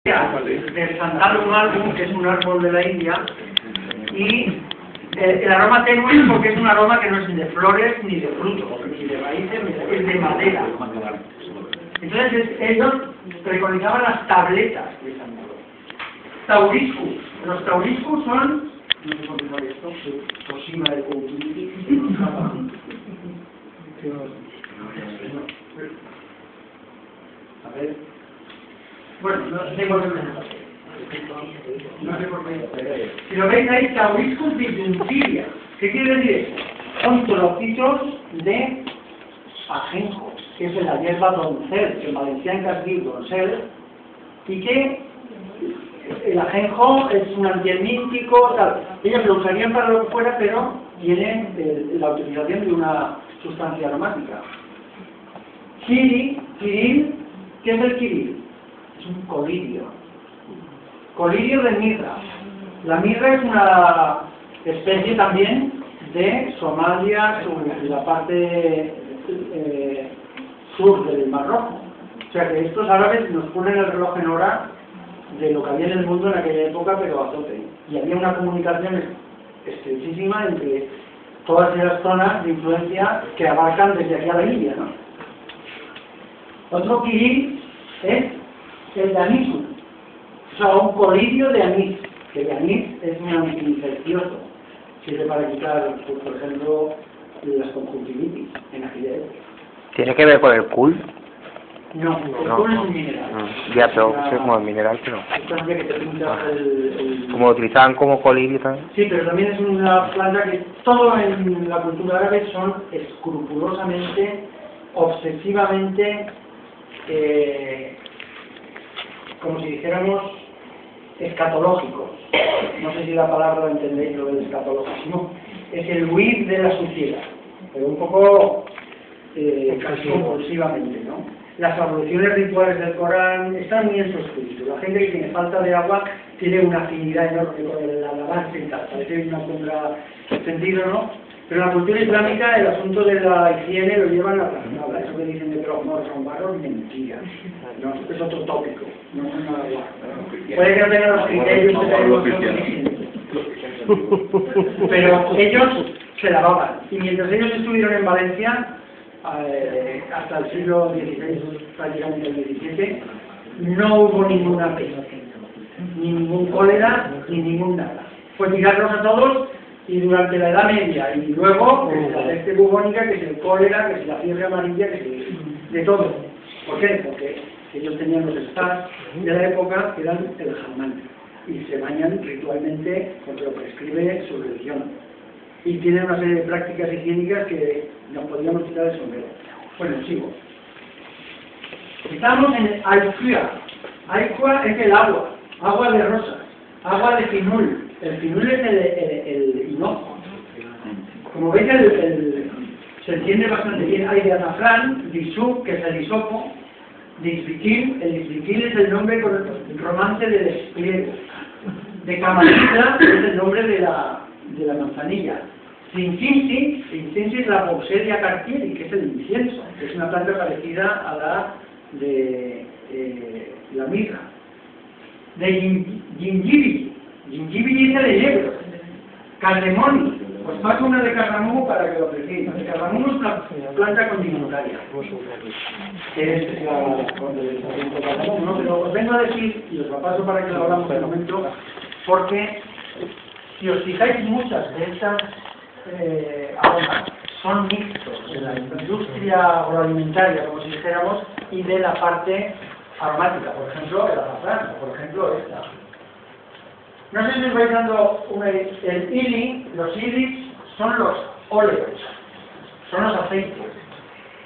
del Santalum album, que es un árbol de la India, y el aroma tenue es porque es un aroma que no es ni de flores, ni de frutos, ni de raíces, es de madera. Entonces ellos preconizaban las tabletas de Santalum. Tauriscus. Los tauriscus son, no sé por qué no hay esto, Tosima de Coutinho. A ver. Bueno, no sé por qué no sé por qué. Si lo veis ahí, Tauriscus disjuntilia. ¿Qué quiere decir eso? Son trocitos de ajenjo, que es la hierba doncel, que en valenciano es decir doncel, y que el ajenjo es un antiemístico, tal. Ellos lo usarían para lo que fuera, pero tienen la utilización de una sustancia aromática. Kiril, ¿qué es el kiril? Es un colirio. Colirio de mirra. La mirra es una especie también de Somalia, la parte sur del Mar Rojo. O sea que estos árabes nos ponen el reloj en hora de lo que había en el mundo en aquella época, pero a tope. Y había una comunicación estrechísima entre todas esas zonas de influencia que abarcan desde aquí a la India, ¿no? Otro kiril es el de anís, o sea, un colirio de anís, que el anís es un antiinfeccioso, sirve para quitar, pues, por ejemplo, las conjuntivitis en aquella época. ¿Tiene que ver con el cool? No, el cool es un mineral. Ya, pero es como el mineral, pero no. Que te pinta como lo utilizaban como colirio también. Sí, pero también es una planta que todo en la cultura árabe son escrupulosamente, obsesivamente, como si dijéramos, escatológicos. No sé si la palabra lo entendéis, lo del escatologismo. Es el huir de la suciedad, pero un poco casi compulsivamente, ¿no? Las abluciones rituales del Corán están muy en su espíritu. La gente que tiene falta de agua tiene una afinidad enorme con el lavarse y tal. Parece una contra extendido, ¿no? Pero en la cultura islámica el asunto de la higiene lo llevan a la nada. Eso que dicen de Trojmor son barros, mentira. No, es otro tópico. No es nada guay. Puede que no tengan los criterios que tenemos nosotros, pero ellos se lavaban. Y mientras ellos estuvieron en Valencia, hasta el siglo XVI, prácticamente el XVII, no hubo ninguna peste, ni ningún cólera, ni ningún nada. Fue tirarlos a todos. Y durante la Edad Media, y luego la peste bubónica, que es el cólera, que es la fiebre amarilla, que es de todo. ¿Por qué? Porque ellos tenían los spas de la época que eran el jamán, y se bañan ritualmente porque lo prescribe su religión. Y tienen una serie de prácticas higiénicas que nos podríamos quitar el sombrero. Bueno, sigo. Estamos en el Aikua. Aikua es el agua de rosas, agua de finul. El finul es el hinojo. Como veis, se entiende bastante bien. Hay de azafrán, disuk, que es el hisopo, disviquil. El disviquil es el nombre romance del despliego. De camarilla es el nombre de la manzanilla. Cincinsi es la Bauxeria cartieri, que es el incienso, que es una planta parecida a la de la mirra. De gingibil es el enebro. Cardemoni, os paso una de cardamomo para que lo apreciéis. El cardamomo es una planta condimentaria. Es la condimentación de cardamomo, ¿no? Pero os vengo a decir, y os lo paso para que lo hablamos de momento, porque si os fijáis, muchas de estas aromas son mixtos de la industria agroalimentaria, como si dijéramos, y de la parte aromática. Por ejemplo, el azafrán, por ejemplo, esta. No sé si os vais dando el ili, los ilis son los óleos, son los aceites.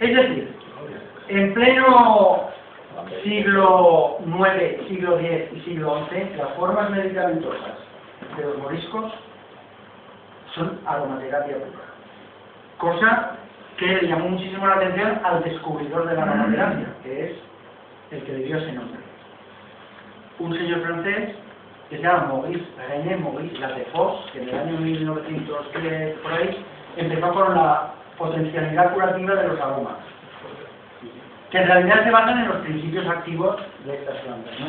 Es decir, en pleno siglo IX, siglo X y siglo XI, las formas medicamentosas de los moriscos son aromaterapia pura. Cosa que le llamó muchísimo la atención al descubridor de la aromaterapia, que es el que le dio ese nombre. Un señor francés que se llama Maurice René Maurice Latefos, que en el año 1910 por ahí empezó con la potencialidad curativa de los aromas, que en realidad se basan en los principios activos de estas plantas, ¿no?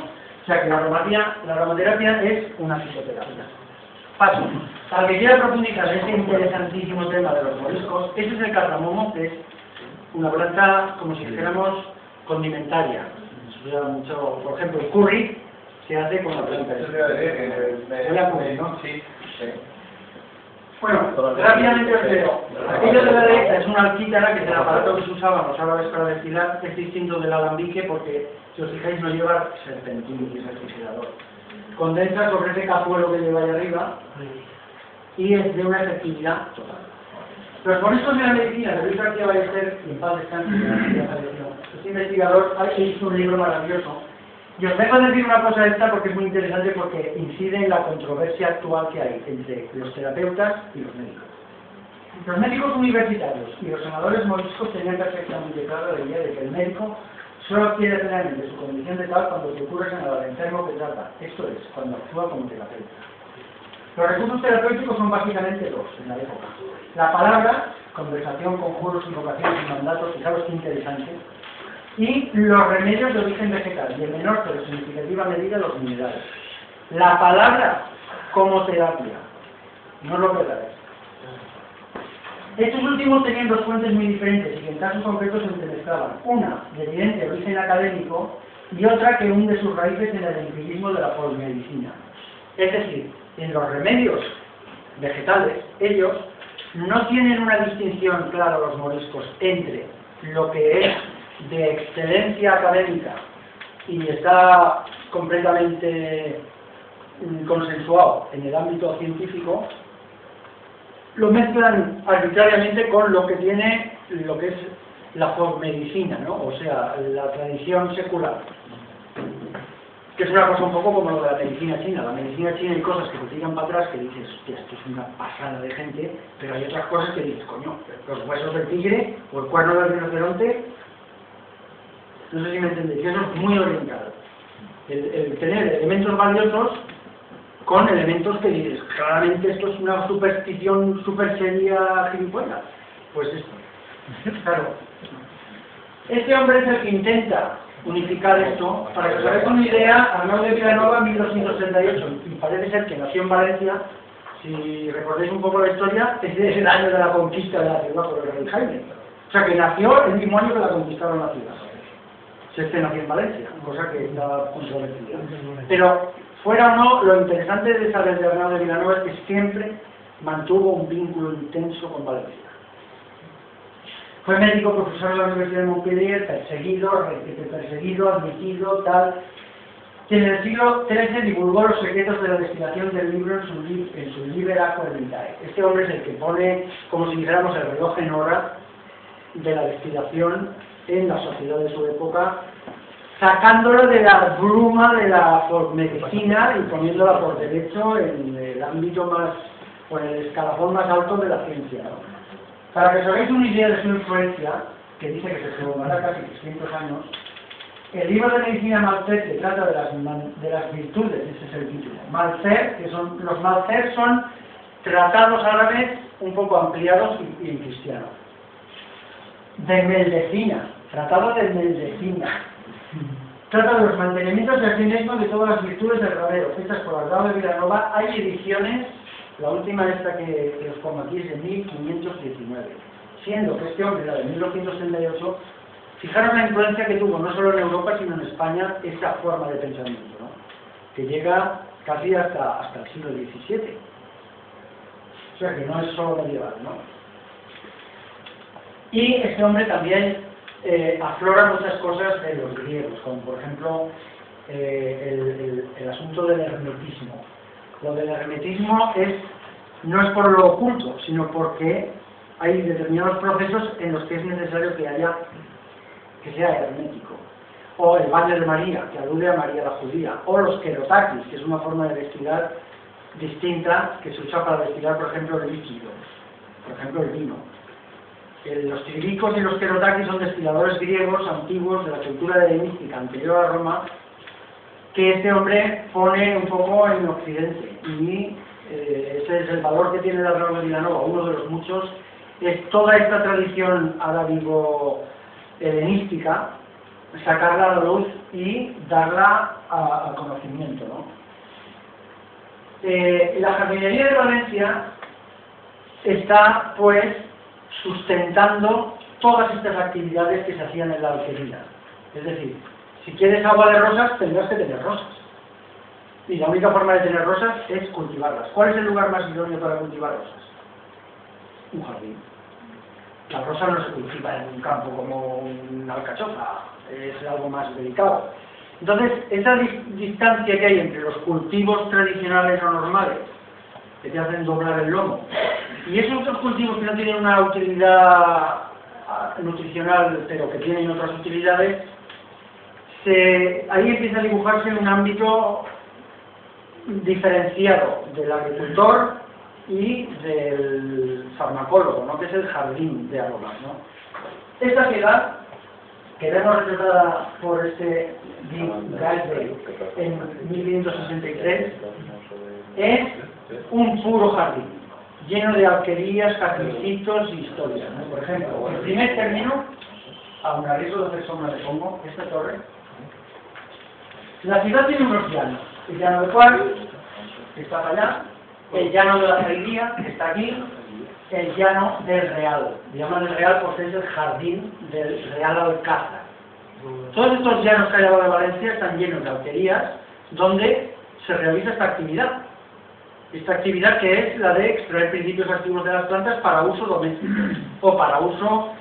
sea que la aromaterapia es una fitoterapia. Paso. Para que quiera profundizar en este interesantísimo tema de los moriscos, ese es el cardamomo, que es una planta, como si dijéramos, condimentaria. Se usa mucho, por ejemplo, el curry se hace con la planta. Huele a curry, ¿no? Sí. Bueno, rápidamente os leo. Aquello de la derecha es una alquítara, que es el aparato que se usaba en los árabes para destilar, es distinto del alambique porque, si os fijáis, no lleva serpentín y refrigerador. Condensa sobre ese cazuelo que lleva ahí arriba y es de una efectividad total. Los moriscos de la medicina de Luis García Ballester, y en paz descanse, este investigador ha escrito un libro maravilloso. Y os dejo decir una cosa esta porque es muy interesante, porque incide en la controversia actual que hay entre los terapeutas y los médicos. Los médicos universitarios y los senadores moriscos tenían perfectamente claro la idea de que el médico solo adquiere plenamente su condición de tal cuando se ocurre señalar al enfermo que trata, esto es, cuando actúa como terapeuta. Los recursos terapéuticos son básicamente dos en la época. La palabra, conversación, conjuros, invocaciones y mandatos, fijaros qué interesante, y los remedios de origen vegetal, y en menor pero significativa medida los minerales. La palabra como terapia, no lo perdáis. Estos últimos tenían dos fuentes muy diferentes y que en casos concretos se entremezclaban. Una, de evidente origen académico, y otra que hunde sus raíces en el empirismo de la polmedicina. Es decir, en los remedios vegetales, ellos no tienen una distinción clara, los moriscos, entre lo que es de excelencia académica y está completamente consensuado en el ámbito científico, lo mezclan arbitrariamente con lo que tiene lo que es la medicina, ¿no? O sea, la tradición secular, que es una cosa un poco como lo de la medicina china. La medicina china hay cosas que te tiran para atrás que dices, hostia, esto es una pasada de gente, pero hay otras cosas que dices, coño, los huesos del tigre o el cuerno del rinoceronte, no sé si me entendéis, eso es muy orientado. El tener elementos valiosos con elementos que dices, claramente esto es una superstición súper seria gilipollas. Pues esto. Claro. Este hombre es el que intenta unificar esto. Para que os hagáis una idea, Arnau de Vilanova en 1268, y parece ser que nació en Valencia. Si recordáis un poco la historia, es el año de la conquista de la ciudad por el rey Jaime. O sea que nació el mismo año que la conquistaron la ciudad. Este nació en Valencia, cosa que está controvertida. Pero, fuera o no, lo interesante de saber de Arnau de Vilanova es que siempre mantuvo un vínculo intenso con Valencia. Fue médico, profesor de la Universidad de Montpellier, perseguido, admitido, tal. Que en el siglo XIII divulgó los secretos de la destilación del libro en su Liber Aquae Vitae. Este hombre es el que pone, como si dijéramos, el reloj en hora de la destilación en la sociedad de su época, sacándolo de la bruma de la medicina y poniéndola por derecho en el ámbito más, o en el escalafón más alto de la ciencia, ¿no? Para que os hagáis una idea de su influencia, que dice que se prolongará casi 300 años, el libro de medicina Malcer, que trata de las virtudes, ese es el título. Malcer, que son, los Malcer son tratados árabes un poco ampliados y en cristiano. De medicina, tratado de medicina. Trata de los mantenimientos de sí mismo de todas las virtudes del Rodero, hechas por Arnau de Vilanova. Hay ediciones, la última esta que os pongo aquí es de 1519, siendo que este hombre era de 1238. Fijaros la influencia que tuvo no solo en Europa sino en España esta forma de pensamiento, ¿no? Que llega casi hasta el siglo XVII. O sea que no es solo medieval, ¿no? Y este hombre también aflora muchas cosas de los griegos, como por ejemplo el asunto del hermetismo. Lo del hermetismo no es por lo oculto, sino porque hay determinados procesos en los que es necesario que sea hermético. O el baño de María, que alude a María la judía. O los kerotakis, que es una forma de destilar distinta que se usa para destilar, por ejemplo, el líquido. Por ejemplo, el vino. Los tribicos y los kerotakis son destiladores griegos antiguos de la cultura helenística anterior a Roma, que este hombre pone un poco en Occidente. Y ese es el valor que tiene la Arnau de Vilanova, uno de los muchos, es toda esta tradición arábigo helenística, sacarla a la luz y darla al conocimiento, ¿no? La jardinería de Valencia está, pues, sustentando todas estas actividades que se hacían en la alquería. Es decir, si quieres agua de rosas, tendrás que tener rosas. Y la única forma de tener rosas es cultivarlas. ¿Cuál es el lugar más idóneo para cultivar rosas? Un jardín. La rosa no se cultiva en un campo como una alcachofa, es algo más delicado. Entonces, esa distancia que hay entre los cultivos tradicionales o normales, que te hacen doblar el lomo, y esos otros cultivos que no tienen una utilidad nutricional, pero que tienen otras utilidades, ahí empieza a dibujarse un ámbito diferenciado del agricultor y del farmacólogo, ¿no? Que es el jardín de aromas, ¿no? Esta ciudad, que vemos retratada por este Galbraith en 1563, es un puro jardín, lleno de alquerías, jardincitos y historias, ¿no? Por ejemplo, el primer término, a un riesgo de hacer sombra de pongo, esta torre. La ciudad tiene unos llanos, el llano de Juárez, que está para allá, el llano de la Feria, que está aquí, el llano del Real. Le llaman el Real porque es el jardín del Real Alcázar. Todos estos llanos que hay ahora de Valencia están llenos de alquerías donde se realiza esta actividad. Esta actividad que es la de extraer principios activos de las plantas para uso doméstico o para uso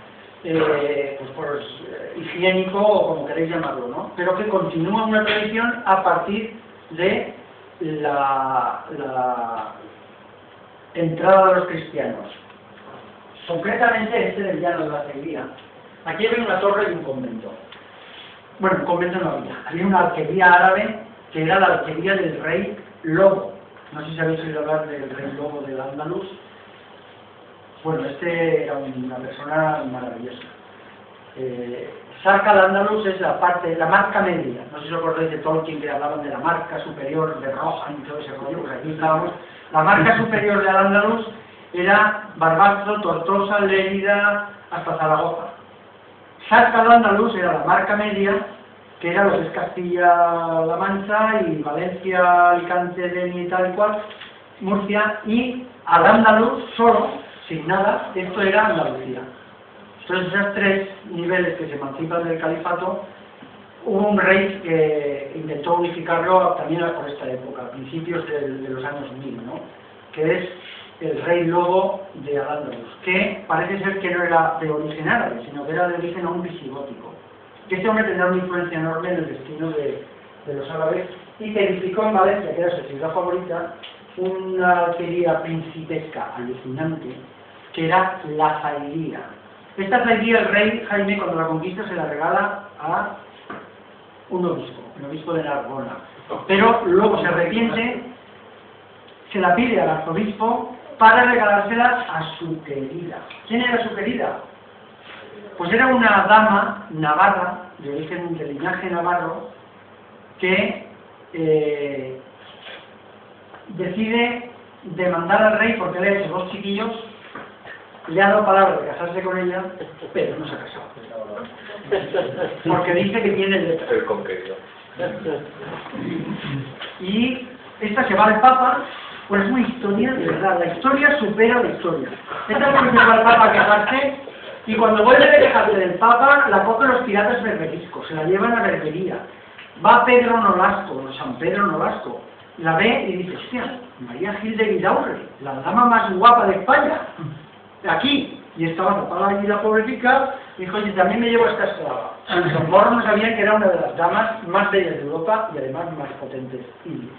higiénico o como queréis llamarlo, ¿no? Pero que continúa una tradición a partir de la entrada de los cristianos. Concretamente este del llano de la Feria. Aquí hay una torre y un convento. Bueno, un convento no había una alquería árabe que era la alquería del rey Lobo. No sé si habéis oído hablar del rey Lobo del Andaluz. Bueno, este era una persona maravillosa. Sarca al Andaluz es la marca media. No sé si os acordáis de Tolkien que hablaban de la marca superior de Rohan y todo ese rollo, pues aquí estábamos. La marca superior del Andaluz era Barbastro, Tortosa, Lérida, hasta Zaragoza. Sarca al Andaluz era la marca media, que era lo que es Castilla-La Mancha y Valencia, Alicante, Denia y tal y cual, Murcia, y al Andaluz solo, sin nada, esto era Andalucía. Entonces, esos tres niveles que se emancipan del califato, hubo un rey que intentó unificarlo también por esta época, a principios de los años 1000, ¿no? Que es el rey Lobo de Al-Ándalus, que parece ser que no era de origen árabe, sino que era de origen aún visigótico. Que este hombre tendrá una influencia enorme en el destino de los árabes y que edificó en Valencia, que era su ciudad favorita, una alquería principesca alucinante, que era la Zairía. Esta Zairía, el rey Jaime, cuando la conquista, se la regala a un obispo, el obispo de Narbona. Pero luego se arrepiente, se la pide al arzobispo para regalársela a su querida. ¿Quién era su querida? Pues era una dama navarra, de origen de linaje navarro, que decide demandar al rey porque le ha hecho 2 chiquillos, le ha dado palabra de casarse con ella, pero no se ha casado. Porque dice que tiene letra. El conquerido. Y esta se va al Papa, pues es una historia, de verdad, la historia supera la historia. Esta mujer se va al Papa a quejarse, y cuando vuelve de quejarse del Papa, la cogen los piratas berberiscos, se la llevan a Berbería. Va Pedro Nolasco, San Pedro Nolasco, la ve y dice, hostia, María Gil de Vidaurre, la dama más guapa de España, aquí. Y estaba tapada allí la pobrecita, y dijo, oye, también me llevo a esta esclava. Los moros no sabían que era una de las damas más bellas de Europa y además más potentes indias.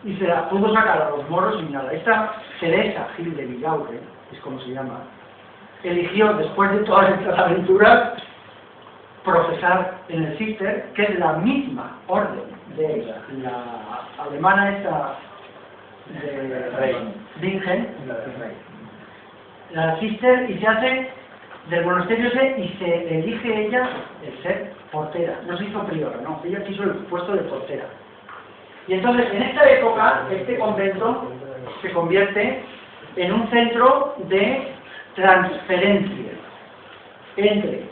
Y se la pudo sacar a los moros sin nada. Esta Teresa Gil de Vidaurre, es como se llama, eligió, después de todas estas aventuras, profesar en el Cister, que es la misma orden de la alemana esta de Bingen, la Cister, y se hace del monasterio ese y se elige ella el ser portera. No se hizo priora, no, ella quiso el puesto de portera. Y entonces, en esta época, este convento se convierte en un centro de transferencia entre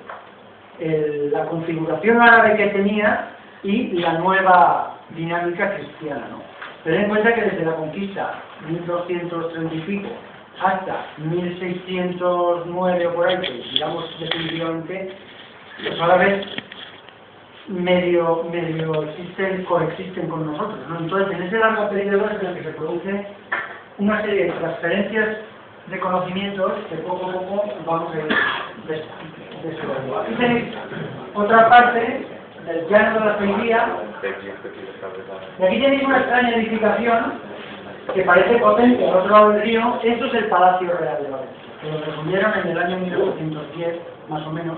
la configuración árabe que tenía y la nueva dinámica cristiana, ¿no? Ten en cuenta que desde la conquista, 1230 y pico, hasta 1609 o por ahí, pues, digamos definitivamente, los árabes medio coexisten con nosotros, ¿no? Entonces, en ese largo periodo es en el que se produce una serie de transferencias de conocimientos que poco a poco vamos a ir desarrollando. Aquí tenéis otra parte del llano de la Ceilía, y aquí tenéis una extraña edificación que parece potente al otro lado del río. Esto es el Palacio Real de Valencia, que lo construyeron en el año 1810, más o menos,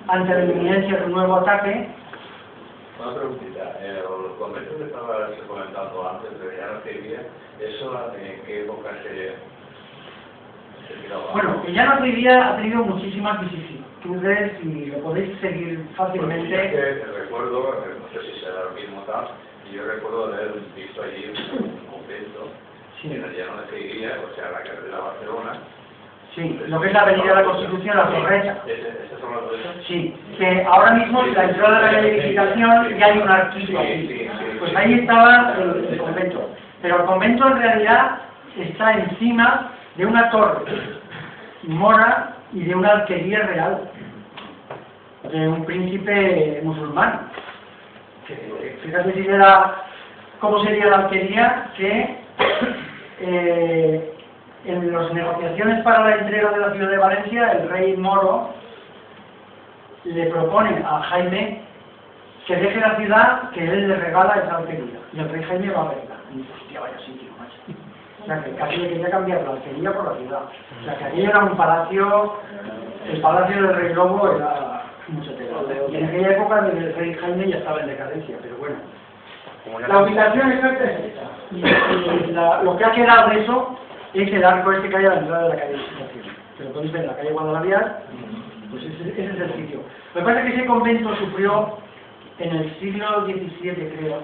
ante la inminencia de un nuevo ataque. Una preguntita, los conventos que estabas comentando antes de Llano Ceilía, ¿eso en qué época se tiraba? Bueno, el Llano Ceilía ha tenido muchísimas vicisitudes y lo podéis seguir fácilmente. Porque es que recuerdo, no sé si será lo mismo tal, y yo recuerdo haber visto allí un convento en el Llano de Ceilía, o sea, la carretera Barcelona. Sí, lo que es la Avenida de la Constitución, la Torreta. ¿Esas son las dos? Sí, que ahora mismo en la entrada de la edificación ya hay un arquito aquí. Pues ahí estaba el convento. Pero el convento en realidad está encima de una torre mora y de una alquería real de un príncipe musulmán. Fíjate si cómo sería la alquería que en las negociaciones para la entrega de la ciudad de Valencia, el rey moro le propone a Jaime que deje la ciudad, que él le regala esa alquería. Y el rey Jaime va a verla. Y dice, hostia, vaya sitio, macho. O sea, que casi le quería cambiar la alquería por la ciudad. O sea, que aquello era un palacio, el palacio del rey Lobo era mucho tela. Y en aquella época el rey Jaime ya estaba en decadencia, pero bueno. La ubicación exacta es esta. Y lo que ha quedado de eso es el arco este que hay a la entrada de la calle Estación. Que lo podéis ver en la calle Guadalaviar, pues ese es el sitio. Lo que pasa es que ese convento sufrió en el siglo XVII, creo,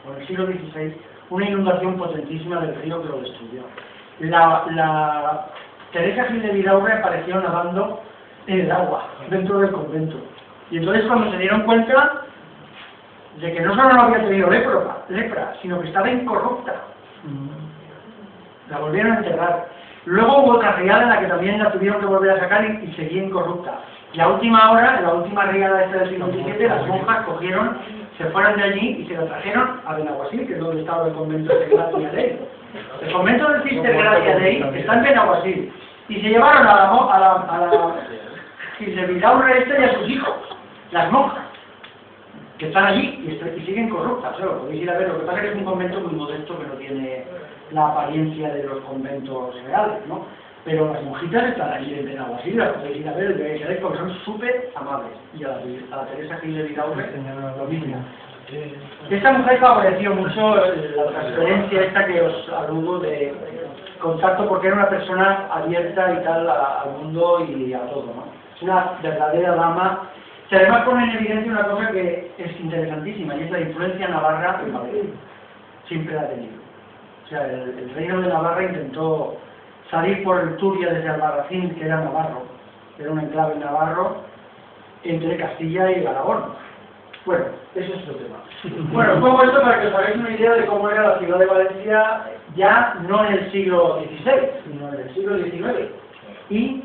o en el siglo XVI, una inundación potentísima del río que lo destruyó. La Teresa Gil de Vidaurre apareció nadando en el agua, dentro del convento. Y entonces cuando se dieron cuenta de que no solo no había tenido lepra, sino que estaba incorrupta, la volvieron a enterrar. Luego hubo otra riada en la que también la tuvieron que volver a sacar y seguía incorrupta. Y a última hora, en la última riada esta del siglo XVII, las monjas cogieron, se fueron de allí y se la trajeron a Benaguasil, que es donde estaba el convento de Gracia Dei. El convento del Cister Gracia Dei está en Benaguasil. Y se llevaron a la Gil de Vidaurre esta y a sus hijos, las monjas, que están allí y siguen corruptas. ¿Sí? Lo podéis ir a ver. Lo que pasa es que es un convento muy modesto que no tiene la apariencia de los conventos reales, ¿no? Pero las monjitas están allí en Benaguasil, las podéis ir a ver, veis porque son súper amables. Y a la Teresa Gil de Vidaurre lo mismo. Esta mujer favoreció mucho la transferencia esta que os aludo de contacto, porque era una persona abierta y tal al mundo y a todo, ¿no? Es una verdadera dama, que además pone en evidencia una cosa que es interesantísima, y es la influencia navarra en Valencia. Siempre la ha tenido. O sea, el reino de Navarra intentó salir por el Turia desde Albarracín, que era navarro, era un enclave navarro, entre Castilla y Aragón. Bueno, eso es otro tema. Bueno, pongo esto para que os hagáis una idea de cómo era la ciudad de Valencia, ya no en el siglo XVI, sino en el siglo XIX. Y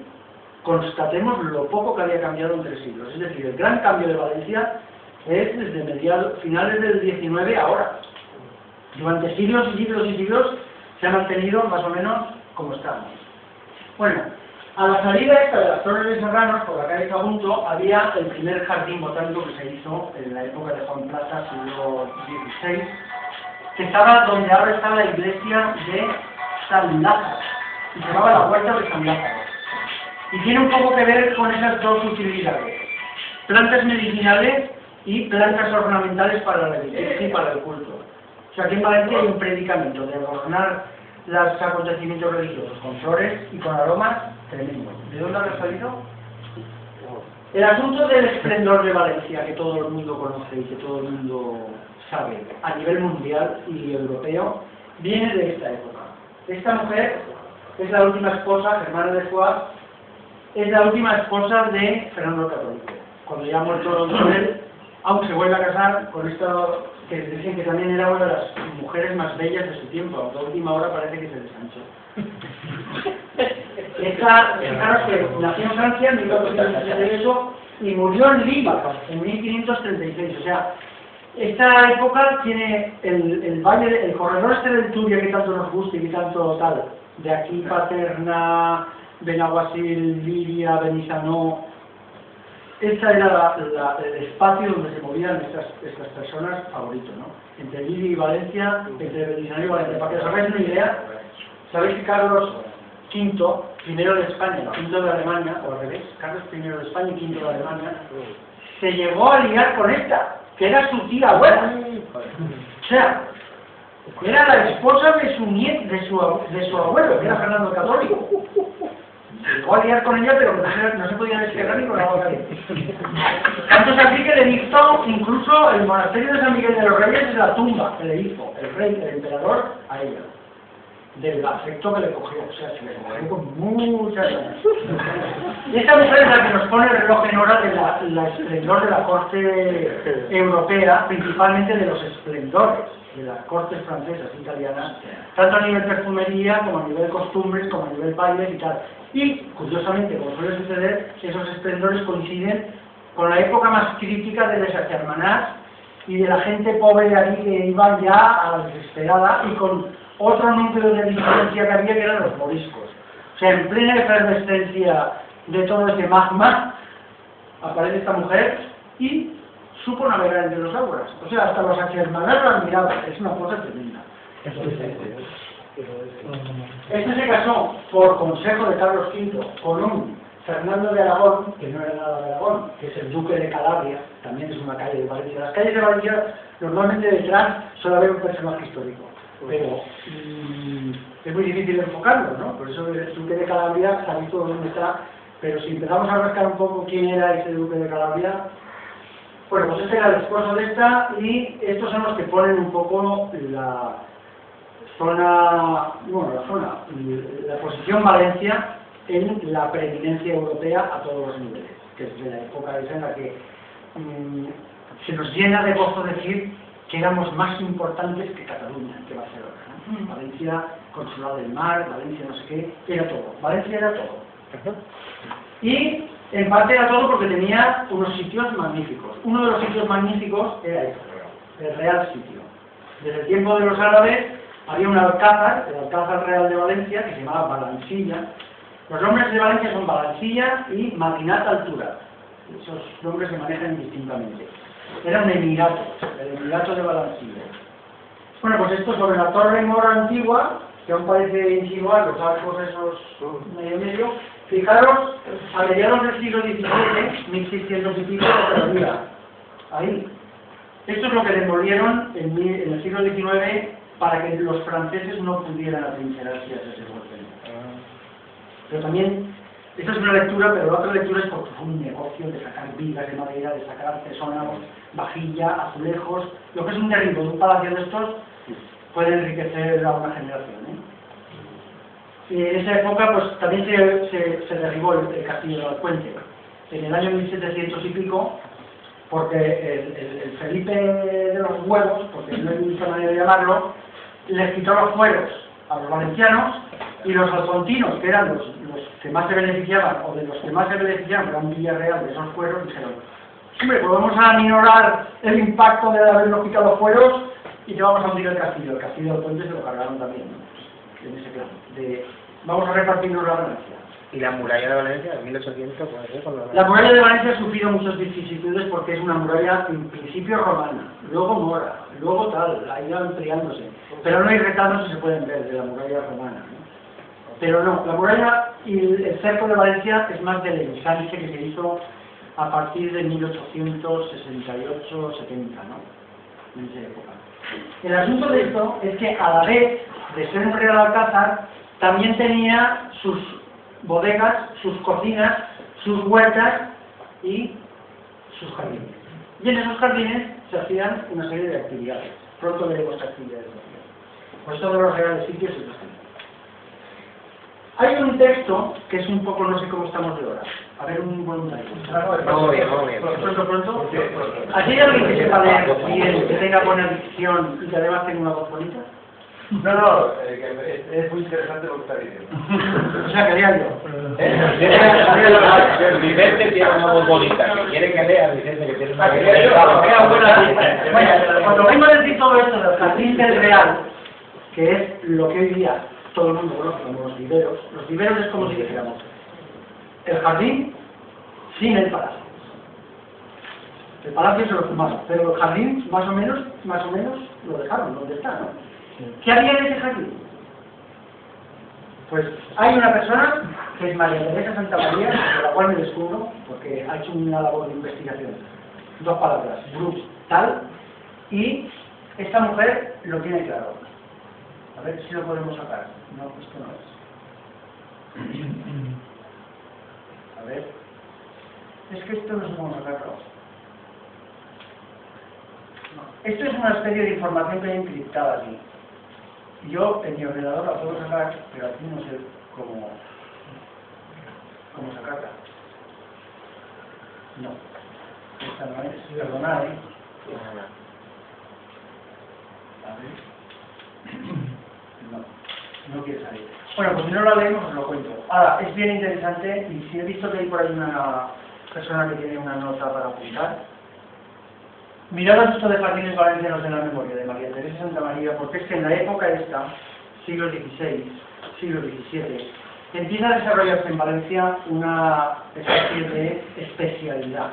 constatemos lo poco que había cambiado en 3 siglos. Es decir, el gran cambio de Valencia es desde finales del XIX a ahora. Durante siglos y siglos y siglos se ha mantenido más o menos como estamos. Bueno, a la salida esta de las Torres de Serranos, por la calle Sagunto, había el primer jardín botánico que se hizo en la época de Juan Plaza, siglo XVI, que estaba donde ahora está la iglesia de San Lázaro, y se llamaba la Huerta de San Lázaro. Y tiene un poco que ver con esas dos utilidades: plantas medicinales y plantas ornamentales para la iglesia y para el culto. O sea, aquí en Valencia hay un predicamento de adornar los acontecimientos religiosos con flores y con aromas tremendo. ¿De dónde ha salido? El asunto del esplendor de Valencia, que todo el mundo conoce y que todo el mundo sabe a nivel mundial y europeo, viene de esta época. Esta mujer es la última esposa, Germana de Foix, es la última esposa de Fernando el Católico. Cuando ya ha muerto Don Manuel, aunque se vuelve a casar con esto que dicen que también era una de las mujeres más bellas de su tiempo, aunque a última hora parece que se desanchó. Esta, fijaros que nació en Francia en 1468 y murió en Lima en 1536, o sea, esta época tiene el valle, el corredor este del Turia que tanto nos gusta y que tanto tal, de aquí Paterna, Benaguasil, Liria, Benissanó. Ese era el espacio donde se movían estas personas favoritos, ¿no? Entre Liria y Valencia, entre Benissanó y Valencia. Para que os hagáis una idea, sabéis que Carlos V, primero de España, quinto de Alemania, o al revés, Carlos I de España y quinto de Alemania, se llegó a liar con esta, que era su tía abuela. O sea, era la esposa de su nieto, de su abuelo, que era Fernando el Católico. Se llegó a liar con ella, pero no se podía despegar ni con la boca. Tanto es así que le dictó incluso el monasterio de San Miguel de los Reyes de la tumba que le hizo el rey, el emperador, a ella. Del afecto que le cogió, o sea, se le cogió con muchas ganas. Y esta mujer es la que nos pone el reloj en hora de la esplendor de la corte europea, principalmente de los esplendores de las cortes francesas e italianas, tanto a nivel perfumería, como a nivel costumbres, como a nivel bailes y tal. Y, curiosamente, como suele suceder, esos esplendores coinciden con la época más crítica de las hermanas y de la gente pobre de allí que iban ya a la desesperada y con otro núcleo de disidencia que había, que eran los moriscos. O sea, en plena efervescencia de todo este magma, aparece esta mujer y supo navegar entre los aguas. O sea, hasta los achermanas la miraban. Es una cosa tremenda. Este se casó por consejo de Carlos V con un Fernando de Aragón, que no era nada de Aragón, que es el duque de Calabria, también es una calle de Valencia. Las calles de Valencia, normalmente detrás suele haber un personaje histórico. Pero es muy difícil enfocarlo, ¿no? Por eso el duque de Calabria sabéis todo dónde está, pero si empezamos a rascar un poco quién era ese duque de Calabria, bueno, pues este era el esposo de esta, y estos son los que ponen un poco la zona, la posición Valencia en la preeminencia europea a todos los niveles, que es de la época esa en la que se nos llena de gozo decir que éramos más importantes que Cataluña, que Barcelona, ¿no? Valencia, consulado del mar, Valencia no sé qué, era todo. Valencia era todo. Y en parte era todo porque tenía unos sitios magníficos. Uno de los sitios magníficos era este, el Real Sitio. Desde el tiempo de los árabes había un alcázar, el Alcázar Real de Valencia, que se llamaba Balancilla. Los nombres de Valencia son Balancilla y Maquinat Altura. Esos nombres se manejan indistintamente. Era un emirato, el emirato de Balancilla. Bueno, pues esto sobre la torre mora antigua, que aún parece insinuar los arcos esos medio, fijaros, a mediados del siglo XVII, 1600 y pico, todavía, ahí. Esto es lo que demolieron en el siglo XIX para que los franceses no pudieran atrincherarse a ese golpe. Pero también, esta es una lectura, pero la otra lectura es porque fue un negocio de sacar vigas de madera, de sacar artesonados, vajilla, azulejos, lo que es un derribo de un palacio de estos puede enriquecer a una generación, ¿eh? Y en esa época pues también se derribó el castillo de Alpuente, en el año 1700 y pico, porque el Felipe de los huevos, porque no hay mucha manera de llamarlo, les quitó los fueros a los valencianos, y los alfontinos, que eran los que más se beneficiaban, o de los que más se beneficiaban, que eran Villarreal de esos fueros, dijeron: hombre, pues vamos a aminorar el impacto de habernos quitado los fueros y te vamos a hundir el castillo. El castillo del puente se lo cargaron también, ¿no? En ese plan, vamos a repartirnos la ganancia. ¿Y la muralla de Valencia de 1800? Puede ser, La muralla de Valencia ha sufrido muchas vicisitudes porque es una muralla en principio romana, luego mora, luego tal, ha ido ampliándose. Pero no hay retablos que se pueden ver de la muralla romana, ¿no? Pero no, la muralla y el cerco de Valencia es más del ensanche que se hizo a partir de 1868-70, ¿no? En esa época. El asunto de esto es que a la vez de ser un real alcázar, también tenía sus bodegas, sus cocinas, sus huertas y sus jardines. Y en esos jardines se hacían una serie de actividades. Pronto veremos actividades. Pues todos los reales sitios y los Hay un texto que es un poco, no sé cómo estamos de hora. A ver, un voluntario. Vamos bien, vamos bien. Pronto. ¿Aquí hay alguien que sepa leer bien, que tenga buena dicción y que además tenga una voz bonita? No, es muy interesante lo que está diciendo. O sea, que lea yo. Vicente tiene una voz bonita. Si quiere que lea, Vicente que tiene una voz Vaya, cuando vengo a decir todo esto del jardín del real, que es lo que hoy día todo el mundo conoce como los viveros es como si dijéramos el jardín sin el palacio. El palacio se lo fumaron, pero el jardín más o menos lo dejaron donde está, ¿no? ¿Qué había en ese jardín? Pues hay una persona que es María Teresa Santa María, de la cual me descubro, porque ha hecho una labor de investigación. 2 palabras, brutal, y esta mujer lo tiene claro. A ver si lo podemos sacar. No, esto no es. A ver. Es que esto no sé cómo sacarlo. No. Esto es una especie de información que hay encriptada aquí. Yo en mi ordenador la puedo sacar, pero aquí no sé cómo sacarla. No. Esta no es. Perdonad, ¿eh? A ver. No quiere salir. Bueno, pues si no lo leemos os lo cuento. Ahora, es bien interesante y si he visto que hay por ahí una persona que tiene una nota para apuntar. Mirad esto de Jardines Valencianos de la Memoria de María Teresa Santa María, porque es que en la época esta, siglo XVI, siglo XVII, empieza a desarrollarse en Valencia una especie de especialidad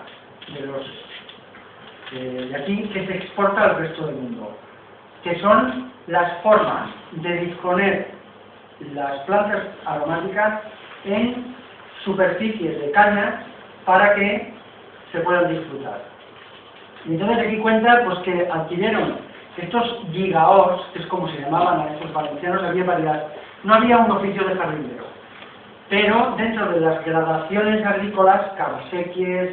de aquí que se exporta al resto del mundo, que son las formas de disponer las plantas aromáticas en superficies de cañas para que se puedan disfrutar. Y entonces aquí cuenta pues, que adquirieron estos gigaors, que es como se llamaban a estos valencianos, había variedad. No había un oficio de jardinero, pero dentro de las gradaciones agrícolas, carsequies,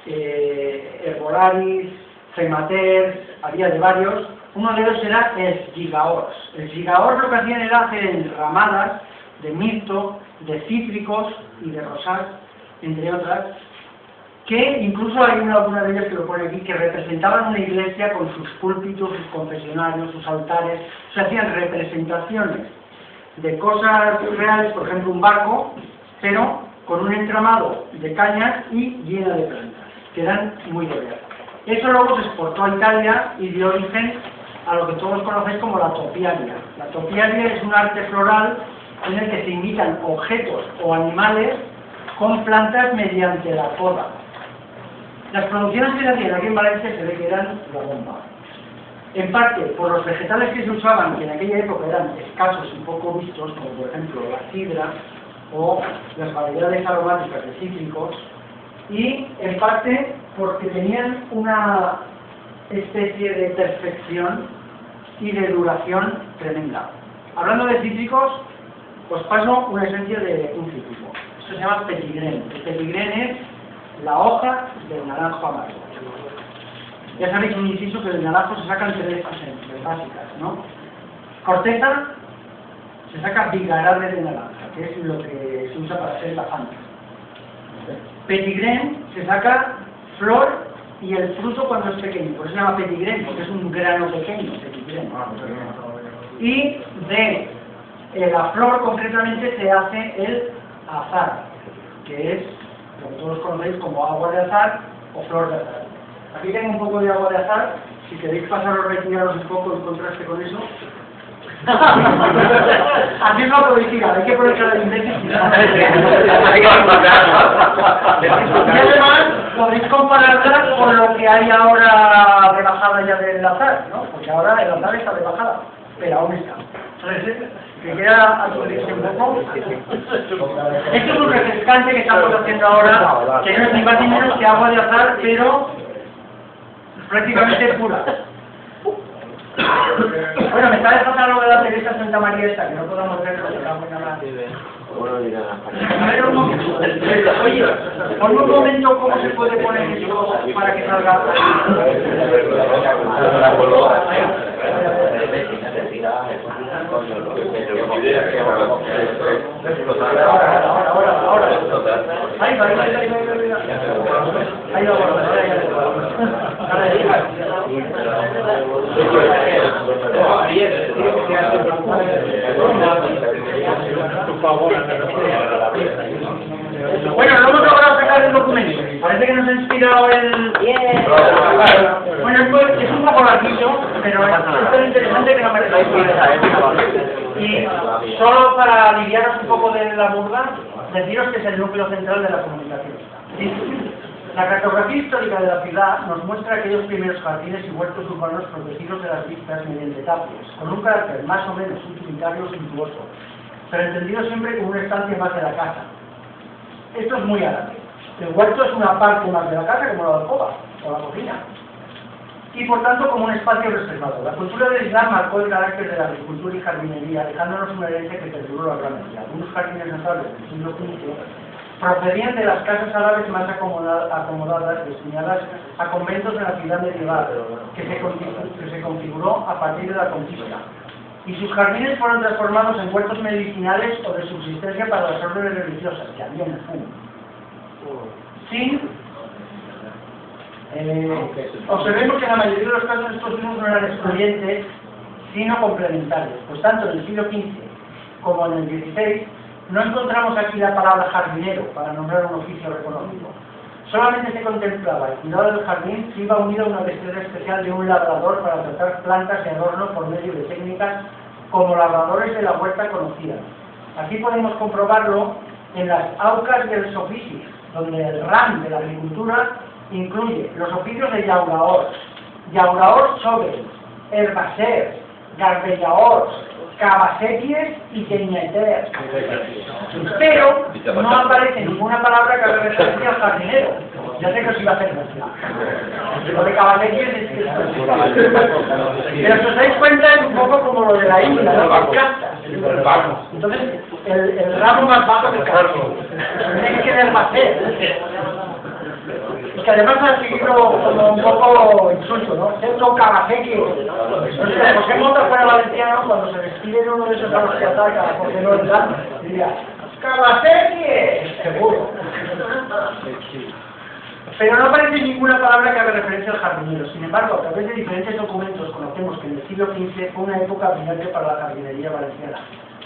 herbolaris, cematers, había de varios. Uno de ellos era el gigaors. El gigaor lo que hacían era hacer enramadas de mirto, de cítricos y de rosas, entre otras, que incluso hay alguna de ellas que lo pone aquí, que representaban una iglesia con sus púlpitos, sus confesionarios, sus altares. Se hacían representaciones de cosas reales, por ejemplo un barco, pero con un entramado de cañas y llena de plantas, que eran muy bellas. Eso luego se exportó a Italia y dio origen a lo que todos conocéis como la topiaria. La topiaria es un arte floral en el que se imitan objetos o animales con plantas mediante la poda. Las producciones que se hacían aquí en Valencia se ve que eran la bomba. En parte por los vegetales que se usaban, que en aquella época eran escasos y poco vistos, como por ejemplo la sidra o las variedades aromáticas de cítricos, y en parte porque tenían una especie de perfección y de duración tremenda. Hablando de cítricos, os paso una esencia de un cítrico. Esto se llama petigrén. El petigrén es la hoja del naranjo amargo. Ya sabéis un inciso que del naranjo se sacan 3 esencias básicas, ¿no? Corteza, se saca bigarade de naranja, que es lo que se usa para hacer la fanta. Petigrén se saca flor y el fruto cuando es pequeño, por eso se llama petigrén, porque es un grano pequeño, petigrén. Y de la flor concretamente se hace el azar, que es lo que todos conocéis como agua de azar o flor de azar. Aquí tengo un poco de agua de azar, si queréis pasaros, retiraros un poco en contraste con eso. Aquí es la publicidad, hay que poner cada imbécil. Y además podéis compararla con lo que hay ahora rebajada ya del azar, ¿no? Porque ahora el azar está rebajada, pero aún está. Entonces, que queda actualizarse un poco. Esto es un refrescante que estamos haciendo ahora, que no es ni más ni menos que agua de azar, pero prácticamente pura. Bueno, me está dejando lo de la Teresa Santa María esta, que no podamos ver lo que acabo de hablar. A ver un momento. Oye, ponme un momento cómo se puede poner esto para que salga. Ahora. Ahí va. Ahí Bueno, no hemos logrado sacar el documento. Parece que nos ha inspirado el... Bueno, es un poco larguillo, pero es tan interesante que no merece la pena. Y solo para aliviaros un poco de la burla, deciros que es el núcleo central de la comunicación. La cartografía histórica de la ciudad nos muestra aquellos primeros jardines y huertos urbanos protegidos de las vistas mediante tapias, con un carácter más o menos utilitario o suntuoso, pero entendido siempre como una estancia más de la casa. Esto es muy árabe. El huerto es una parte más de la casa, como la alcoba o la cocina, y por tanto como un espacio reservado. La cultura del Islam marcó el carácter de la agricultura y jardinería, dejándonos una herencia que perduró largamente. Algunos jardines notables del siglo XV procedían de las casas árabes más acomodadas, destinadas a conventos de la ciudad medieval, que se configuró a partir de la conquista. Y sus jardines fueron transformados en huertos medicinales o de subsistencia para las órdenes religiosas, que había en el fondo. Observemos que en la mayoría de los casos estos usos no eran excluyentes, sino complementarios, pues tanto en el siglo XV como en el XVI no encontramos aquí la palabra jardinero para nombrar un oficio reconocido. Solamente se contemplaba el cuidado del jardín si iba unido a una destreza especial de un labrador para tratar plantas y adorno por medio de técnicas como labradores de la huerta conocidas. Aquí podemos comprobarlo en las aucas de los oficios, donde el ram de la agricultura incluye los oficios de llauraors sobre, herbasers, garbellaors, cavasequies y teñeters. Pero no aparece ninguna palabra que haga referencia al jardinero. Ya sé que os iba a hacer gracia. Lo de cavasequies es que... Pero si os dais cuenta es un poco como lo de la India, ¿no? Las castas. Entonces, el ramo más bajo del cavasequies. Tiene que ser herbaser. Y que además ha seguido como un poco insulto, ¿no? Cierto cavasequies. No sé, José Mota fuera valenciano, cuando se despide de uno de esos a los que ataca, porque no es grande, diría, ¡cavasequies! Seguro. Pero no aparece ninguna palabra que haga referencia al jardinero. Sin embargo, a través de diferentes documentos conocemos que en el siglo XV fue una época brillante para la jardinería valenciana.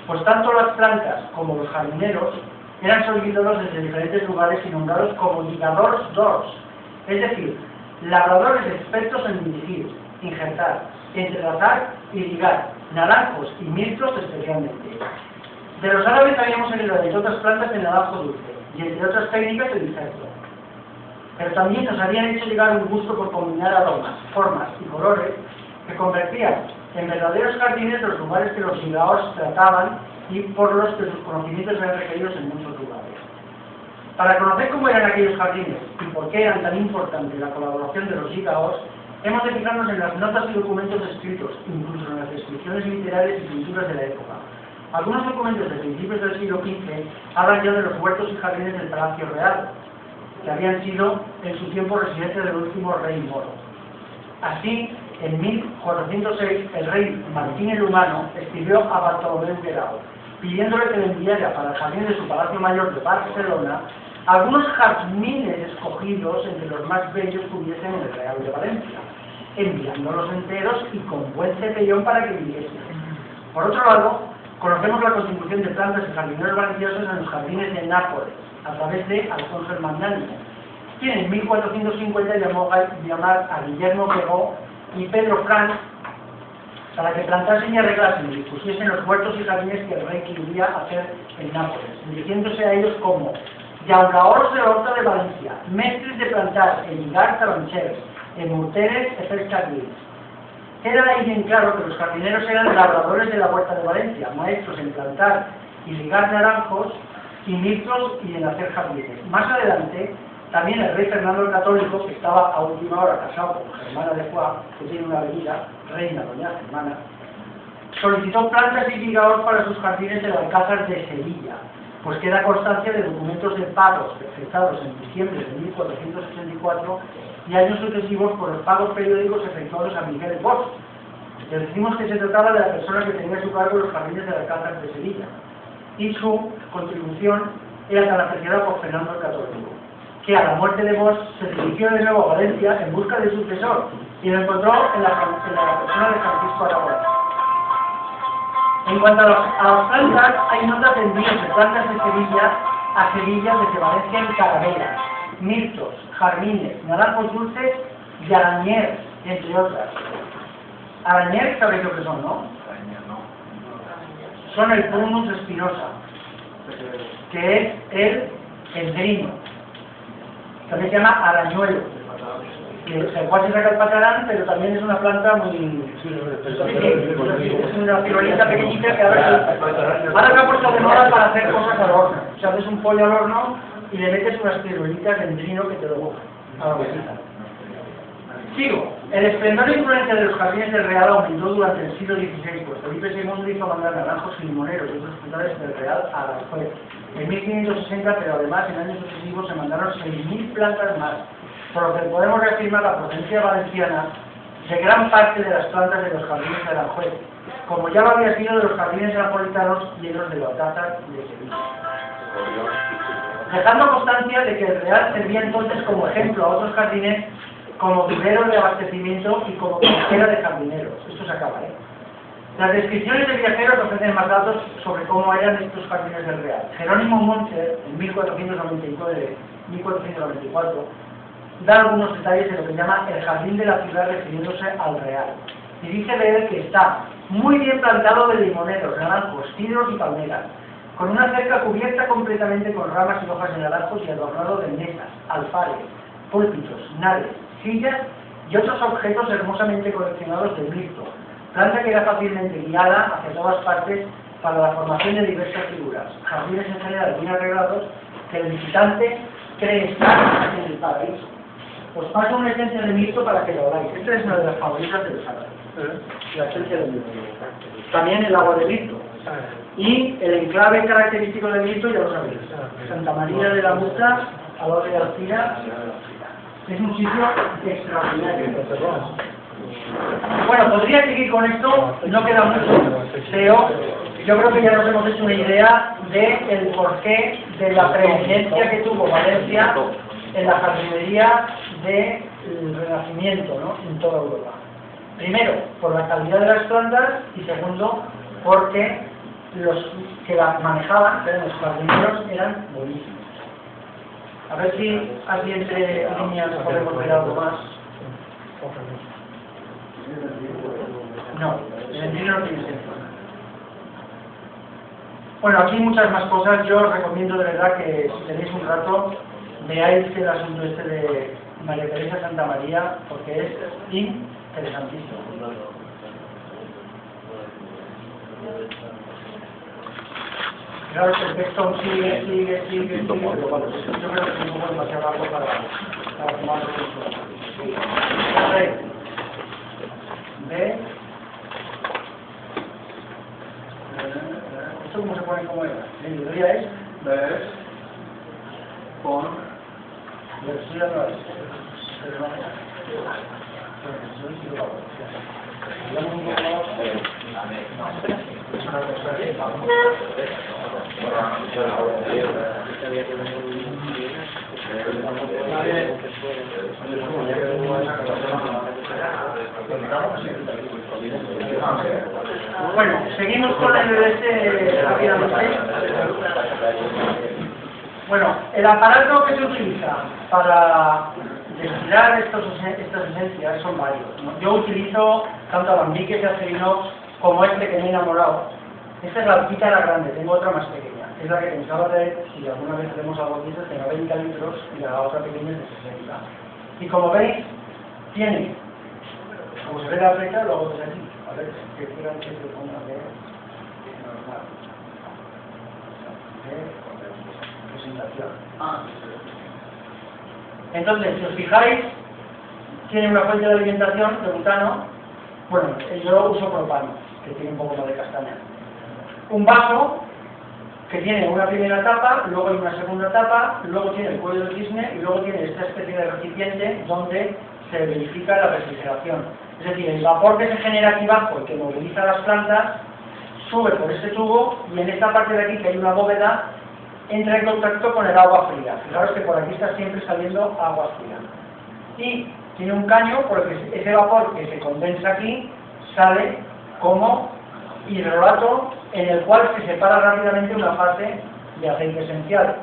Pues tanto las plantas como los jardineros eran solicitados desde diferentes lugares y nombrados como lligadors d'horts, es decir, labradores expertos en dirigir, injertar, entrelazar y ligar, naranjos y mirtos especialmente. De los árabes habíamos heredado de otras plantas el naranjo dulce, y entre otras técnicas el injerto. Pero también nos habían hecho llegar un gusto por combinar aromas, formas y colores que convertían en verdaderos jardines los lugares que los lligadors trataban y por los que sus conocimientos eran requeridos en muchos lugares. Para conocer cómo eran aquellos jardines y por qué eran tan importantes la colaboración de los lligadors, hemos de fijarnos en las notas y documentos escritos, incluso en las descripciones literarias y pinturas de la época. Algunos documentos de principios del siglo XV hablan ya de los huertos y jardines del Palacio Real, que habían sido en su tiempo residencia del último rey moro. Así, en 1406, el rey Martín el Humano escribió a Bartolomé Guerao, pidiéndole que le enviara para el jardín de su Palacio Mayor de Barcelona algunos jazmines escogidos entre los más bellos que hubiesen en el Real de Valencia, enviándolos enteros y con buen cepellón para que viviesen. Por otro lado, conocemos la contribución de plantas y jardineros valencianos en los jardines de Nápoles, a través de Alfonso el Magnánimo, quien en 1450 llamó a llamar a Guillermo Pegó y Pedro Franz para que plantasen y arreglasen y dispusiesen los huertos y jardines que el rey quería hacer en Nápoles, dirigiéndose a ellos como llauraors de l'Horta de Valencia, mestres de plantar e lligar taronxers, emurteres e fer jardins. Queda ahí bien claro que los jardineros eran labradores de la Huerta de Valencia, maestros en plantar y ligar naranjos y mirtos y en hacer jardines. Más adelante, también el rey Fernando el Católico, que estaba a última hora casado con Germana de Foix, que tiene una avenida, reina doña Germana, solicitó plantas y lligadors para sus jardines en el Alcázar de Sevilla, pues queda constancia de documentos de pagos efectuados en diciembre de 1484 y años sucesivos por los pagos periódicos efectuados a Miguel Bosch, Les decimos que se trataba de la persona que tenía a su cargo los jardines del Alcázar de Sevilla, y su contribución era tan apreciada por Fernando el Católico, que a la muerte de Bosch se dirigió de nuevo a Valencia en busca de sucesor, y lo encontró en la persona de Francisco Aragón. En cuanto a las plantas, hay notas de envíos de plantas de Sevilla a Sevilla desde Valencia en carabelas, mirtos, jardines, naranjos dulces y arañer, entre otras. Arañer, ¿sabéis lo que son, no? Son el Prunus espinosa, que es el endrino. También se llama arañuelo, que se puede sacar el patarán, pero también es una planta muy... es una pirolita pequeñita que ahora se ha puesto de moda para hacer cosas al horno. O sea, haces un pollo al horno y le metes unas pirolitas de endrino que te lo moja a la bolsita. Sigo. El esplendor e influencia de los jardines del Real aumentó durante el siglo XVI, pues Felipe II hizo mandar naranjos y limoneros y otros frutales del Real a Aranjuez en 1560, pero además en años sucesivos se mandaron 6.000 plantas más, por lo que podemos reafirmar la procedencia valenciana de gran parte de las plantas de los jardines de Aranjuez, como ya lo había sido de los jardines napolitanos y de los de Alcázar y de Sevilla. Dejando constancia de que el Real servía entonces como ejemplo a otros jardines como vivero de abastecimiento y como cantera de jardineros. Esto se acaba, ¿eh? Las descripciones de viajeros ofrecen más datos sobre cómo eran estos jardines del Real. Jerónimo Moncher, en 1494, da algunos detalles de lo que llama el jardín de la ciudad refiriéndose al Real. Y dice de él que está muy bien plantado de limoneros, naranjos, cidros y palmeras, con una cerca cubierta completamente con ramas y hojas de naranjos y adornado de mesas, alfares, púlpitos, naves, sillas y otros objetos hermosamente coleccionados de mirto, planta que era fácilmente guiada hacia todas partes para la formación de diversas figuras, jardines en general bien arreglados que el visitante cree estar en el paraíso. Os paso una esencia de mirto para que lo hagáis. Esta es una de las favoritas de los árabes, la esencia de mirto. También el agua de mirto. Y el enclave característico de mirto, ya lo sabéis, Santa María de la Muta, al lado de Alcira. Es un sitio extraordinario. Bueno, podría seguir con esto, no queda mucho, pero yo creo que ya nos hemos hecho una idea del porqué de la preeminencia que tuvo Valencia en la jardinería del Renacimiento, ¿no?, en toda Europa. Primero, por la calidad de las plantas, y segundo, porque los que las manejaban, los jardineros, eran buenísimos. A ver si aquí entre líneas podemos ver algo más. No, el endrino no tiene sentido. Bueno, aquí hay muchas más cosas. Yo os recomiendo de verdad que si tenéis un rato veáis el asunto este de María Teresa Santa María, porque es interesantísimo. Claro que el texto sigue, pero bueno, yo creo que es un poco demasiado largo para tomar el texto. B. ¿Esto cómo se pone como era? La librería es ves con versión no es. Bueno, seguimos con el rápidamente. Bueno, el aparato que se utiliza para destilar estas esencias son varios, ¿no? Yo utilizo tanto alambiques de acero inox como este que me he enamorado. Esta es la alquita grande, tengo otra más pequeña. Es la que pensaba de, si alguna vez hacemos algo de eso, tenga 20 litros y la otra pequeña es de 60. Y como veis, tiene, como se ve la flecha, lo hago desde aquí. A ver, que quieran que se ponga de normal. De presentación. Entonces, si os fijáis, tiene una fuente de alimentación de butano. Bueno, yo uso propano, que tiene un poco más de castaña. Un vaso que tiene una primera tapa, luego hay una segunda tapa, luego tiene el cuello del cisne y luego tiene esta especie de recipiente donde se verifica la refrigeración. Es decir, el vapor que se genera aquí abajo, el que moviliza las plantas, sube por este tubo y en esta parte de aquí, que hay una bóveda, entra en contacto con el agua fría. Fijaros que por aquí está siempre saliendo agua fría. Y tiene un caño por el que ese vapor que se condensa aquí sale como hidrolato, en el cual se separa rápidamente una fase de aceite esencial.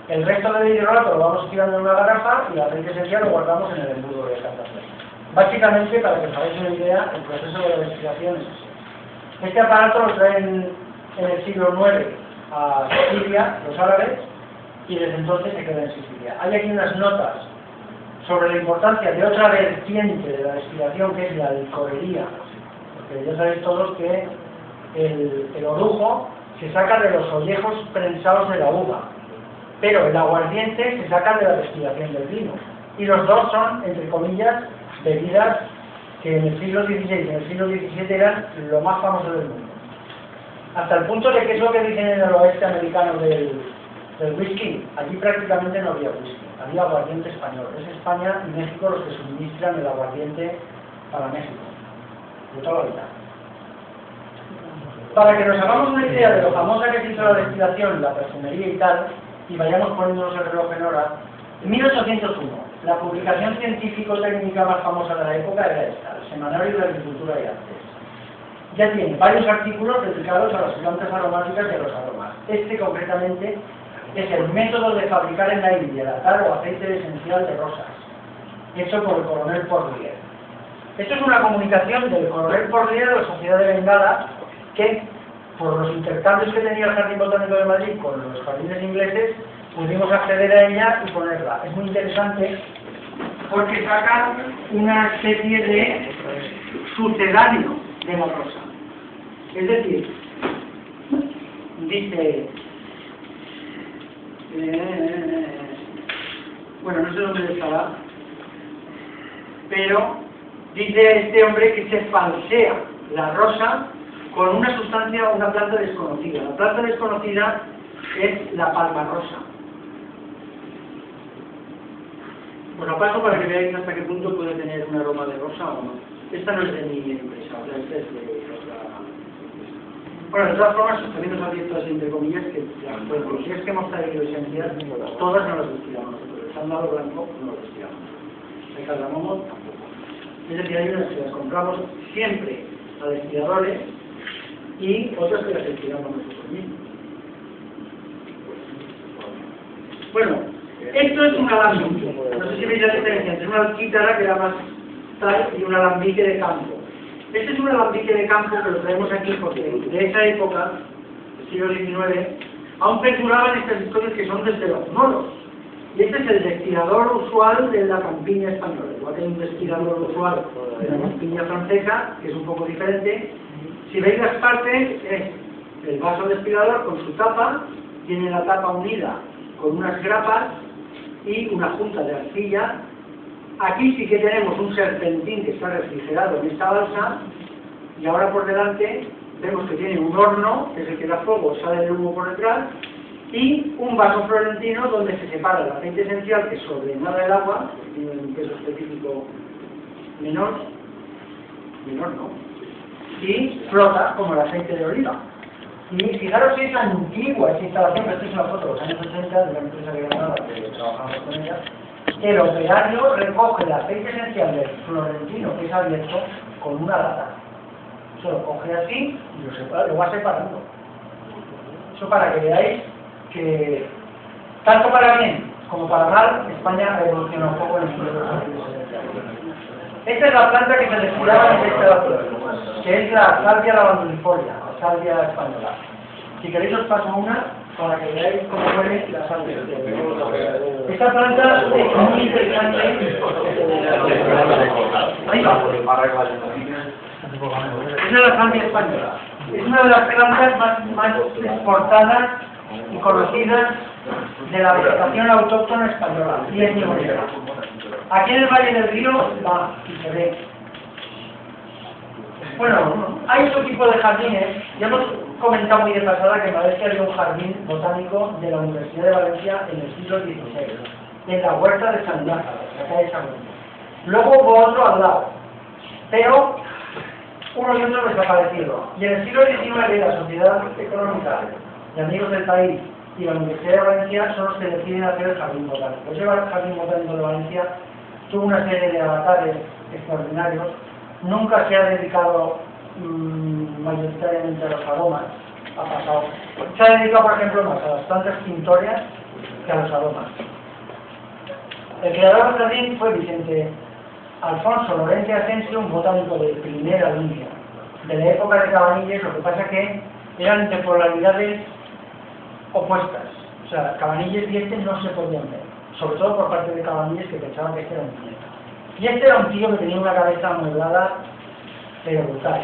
El resto del hidrolato lo vamos tirando en una garrafa y el aceite esencial lo guardamos en el embudo de captación. Básicamente, para que os hagáis una idea, el proceso de la destilación es así. Este aparato lo traen en el siglo IX a Sicilia, los árabes, y desde entonces se queda en Sicilia. Hay aquí unas notas sobre la importancia de otra vertiente de la destilación, que es la licorería. Porque ya sabéis todos que el orujo se saca de los ollejos prensados de la uva, pero el aguardiente se saca de la destilación del vino. Y los dos son, entre comillas, bebidas que en el siglo XVI y en el siglo XVII eran lo más famoso del mundo. Hasta el punto de que es lo que dicen en el oeste americano del whisky. Allí prácticamente no había whisky, había aguardiente español. Es España y México los que suministran el aguardiente para México, de toda la vida. Para que nos hagamos una idea de lo famosa que se hizo la destilación, la perfumería y tal, y vayamos poniéndonos el reloj en hora, en 1801, la publicación científico-técnica más famosa de la época era esta, el Semanario de Agricultura y Artes. Ya tiene varios artículos dedicados a las plantas aromáticas y a los aromas. Este concretamente es el método de fabricar en la India el atar o aceite esencial de rosas, hecho por el coronel Porlier. Esto es una comunicación del coronel Porlier de la Sociedad de Bengala, que por los intercambios que tenía el Jardín Botánico de Madrid con los jardines ingleses, pudimos acceder a ella y ponerla. Es muy interesante porque saca una especie de sucedáneo de la rosa. Es decir, dice... bueno, no sé dónde estará, pero dice este hombre que se falsea la rosa con una sustancia, una planta desconocida. La planta desconocida es la palma rosa. Bueno, paso para que veáis hasta qué punto puede tener un aroma de rosa o no. Esta no es de mi empresa, esta es de otra. Bueno, de todas formas, también nos ha abierto así, entre comillas, que las tipologías que hemos traído esenciales, todas no las destilamos nosotros. El sándalo blanco no lo destilamos. El cardamomo tampoco. Es decir, hay unas que las compramos siempre a destiladores y otras que las destilamos nosotros mismos. Bueno, esto es un alambique. No sé si veis la diferencia entre una alquítara que era más tal y un alambique de campo. Este es un alambique de campo que lo traemos aquí porque de esa época, del siglo XIX, aún perduraban estas historias que son desde los moros. Y este es el destilador usual de la campiña española. Igual que hay un destilador usual de la campiña francesa, que es un poco diferente. Si veis las partes, es el vaso destilador con su tapa, tiene la tapa unida con unas grapas y una junta de arcilla. Aquí sí que tenemos un serpentín que está refrigerado en esta balsa, y ahora por delante vemos que tiene un horno, que es el que da fuego, sale el humo por detrás, y un vaso florentino donde se separa el aceite esencial que sobrenada el agua, que tiene un peso específico menor no, y flota como el aceite de oliva. Y fijaros si es antigua esta instalación, que esta es una foto de los años 80 de la empresa de Granada que trabajamos con ella. El operario recoge el aceite esencial del florentino que es abierto con una lata. Se lo coge así y lo va separando. Eso para que veáis que, tanto para bien como para mal, España evoluciona un poco en el mundo de los aceites esenciales. Esta es la planta que se destilaba en este vapor, que es la salvia lavandulifolia, la salvia española. Si queréis os paso una para que veáis cómo huele la salvia. Esta planta es muy interesante. Ahí va. Es la salvia española. Es una de las plantas más exportadas y conocidas de la vegetación autóctona española, y es muy bonita. Aquí en el Valle del Río va y se ve. Bueno, hay otro tipo de jardines. Ya hemos comentado muy de pasada que en Valencia había un jardín botánico de la Universidad de Valencia en el siglo XVI, en la huerta de San Lázaro, la calle San Luis. Luego hubo otro al lado, pero unos y otros desaparecieron. Y en el siglo XIX la Sociedad Económica de Amigos del País y la Universidad de Valencia son los que deciden hacer el Jardín Botánico. Ese Jardín Botánico de Valencia tuvo una serie de avatares extraordinarios, nunca se ha dedicado mayoritariamente a los aromas, ha pasado. Se ha dedicado, por ejemplo, más a las plantas pintorias que a los aromas. El creador del jardín fue Vicente Alfonso Lorente Asensio, un botánico de primera línea, de la época de Cabanilles. Lo que pasa que eran de polaridades opuestas. O sea, Cabanilles y este no se podían ver, sobre todo por parte de Cabanilles, que pensaban que este era un planeta. Y este era un tío que tenía una cabeza amueblada, pero brutal.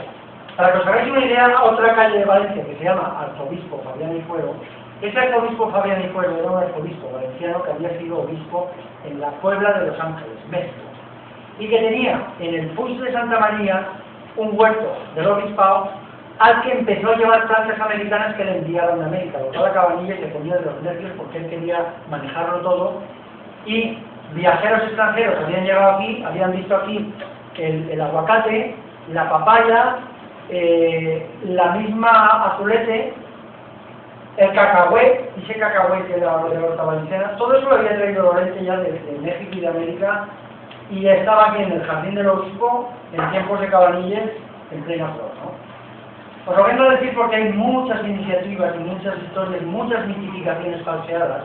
Para que os hagáis una idea, otra calle de Valencia que se llama Arzobispo Fabián y Fuero, ese arzobispo Fabián y Fuero era un arzobispo valenciano que había sido obispo en la Puebla de Los Ángeles, México, y que tenía en el Puig de Santa María un huerto del obispado al que empezó a llevar plantas americanas que le enviaron de América. Lo cual a Cabanilles se ponía de los nervios porque él quería manejarlo todo, y viajeros extranjeros habían llegado aquí, habían visto aquí el aguacate, la papaya, la misma azulete, el cacahuete, ese cacahuete de la horta valenciana. Todo eso lo había traído Lorente ya de México y de América, y estaba aquí en el Jardín del Obispo en tiempos de Cabanilles, en plena flor, ¿no? Os lo vengo a decir porque hay muchas iniciativas y muchas historias, muchas mitificaciones falseadas.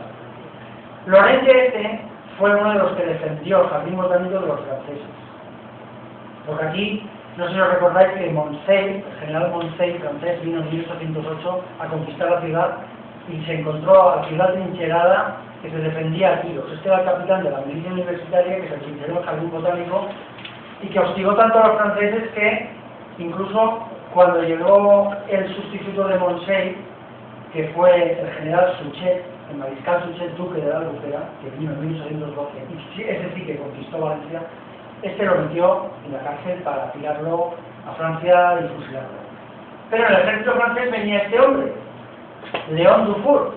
Lorente fue uno de los que defendió el Jardín Botánico de los franceses. Porque aquí, no sé si os recordáis que Moncey, el general Moncey, francés, vino en 1808 a conquistar la ciudad y se encontró a la ciudad trincherada que se defendía a tiros. Este era el capitán de la milicia universitaria que se trincheró en el Jardín Botánico y que hostigó tanto a los franceses que incluso cuando llegó el sustituto de Moncey, que fue el general Suchet, el mariscal Suchet, duque de la Albufera, que vino en 1812, y ese sí que conquistó Valencia, este lo metió en la cárcel para tirarlo a Francia y fusilarlo. Pero en el ejército francés venía este hombre, Léon Dufour,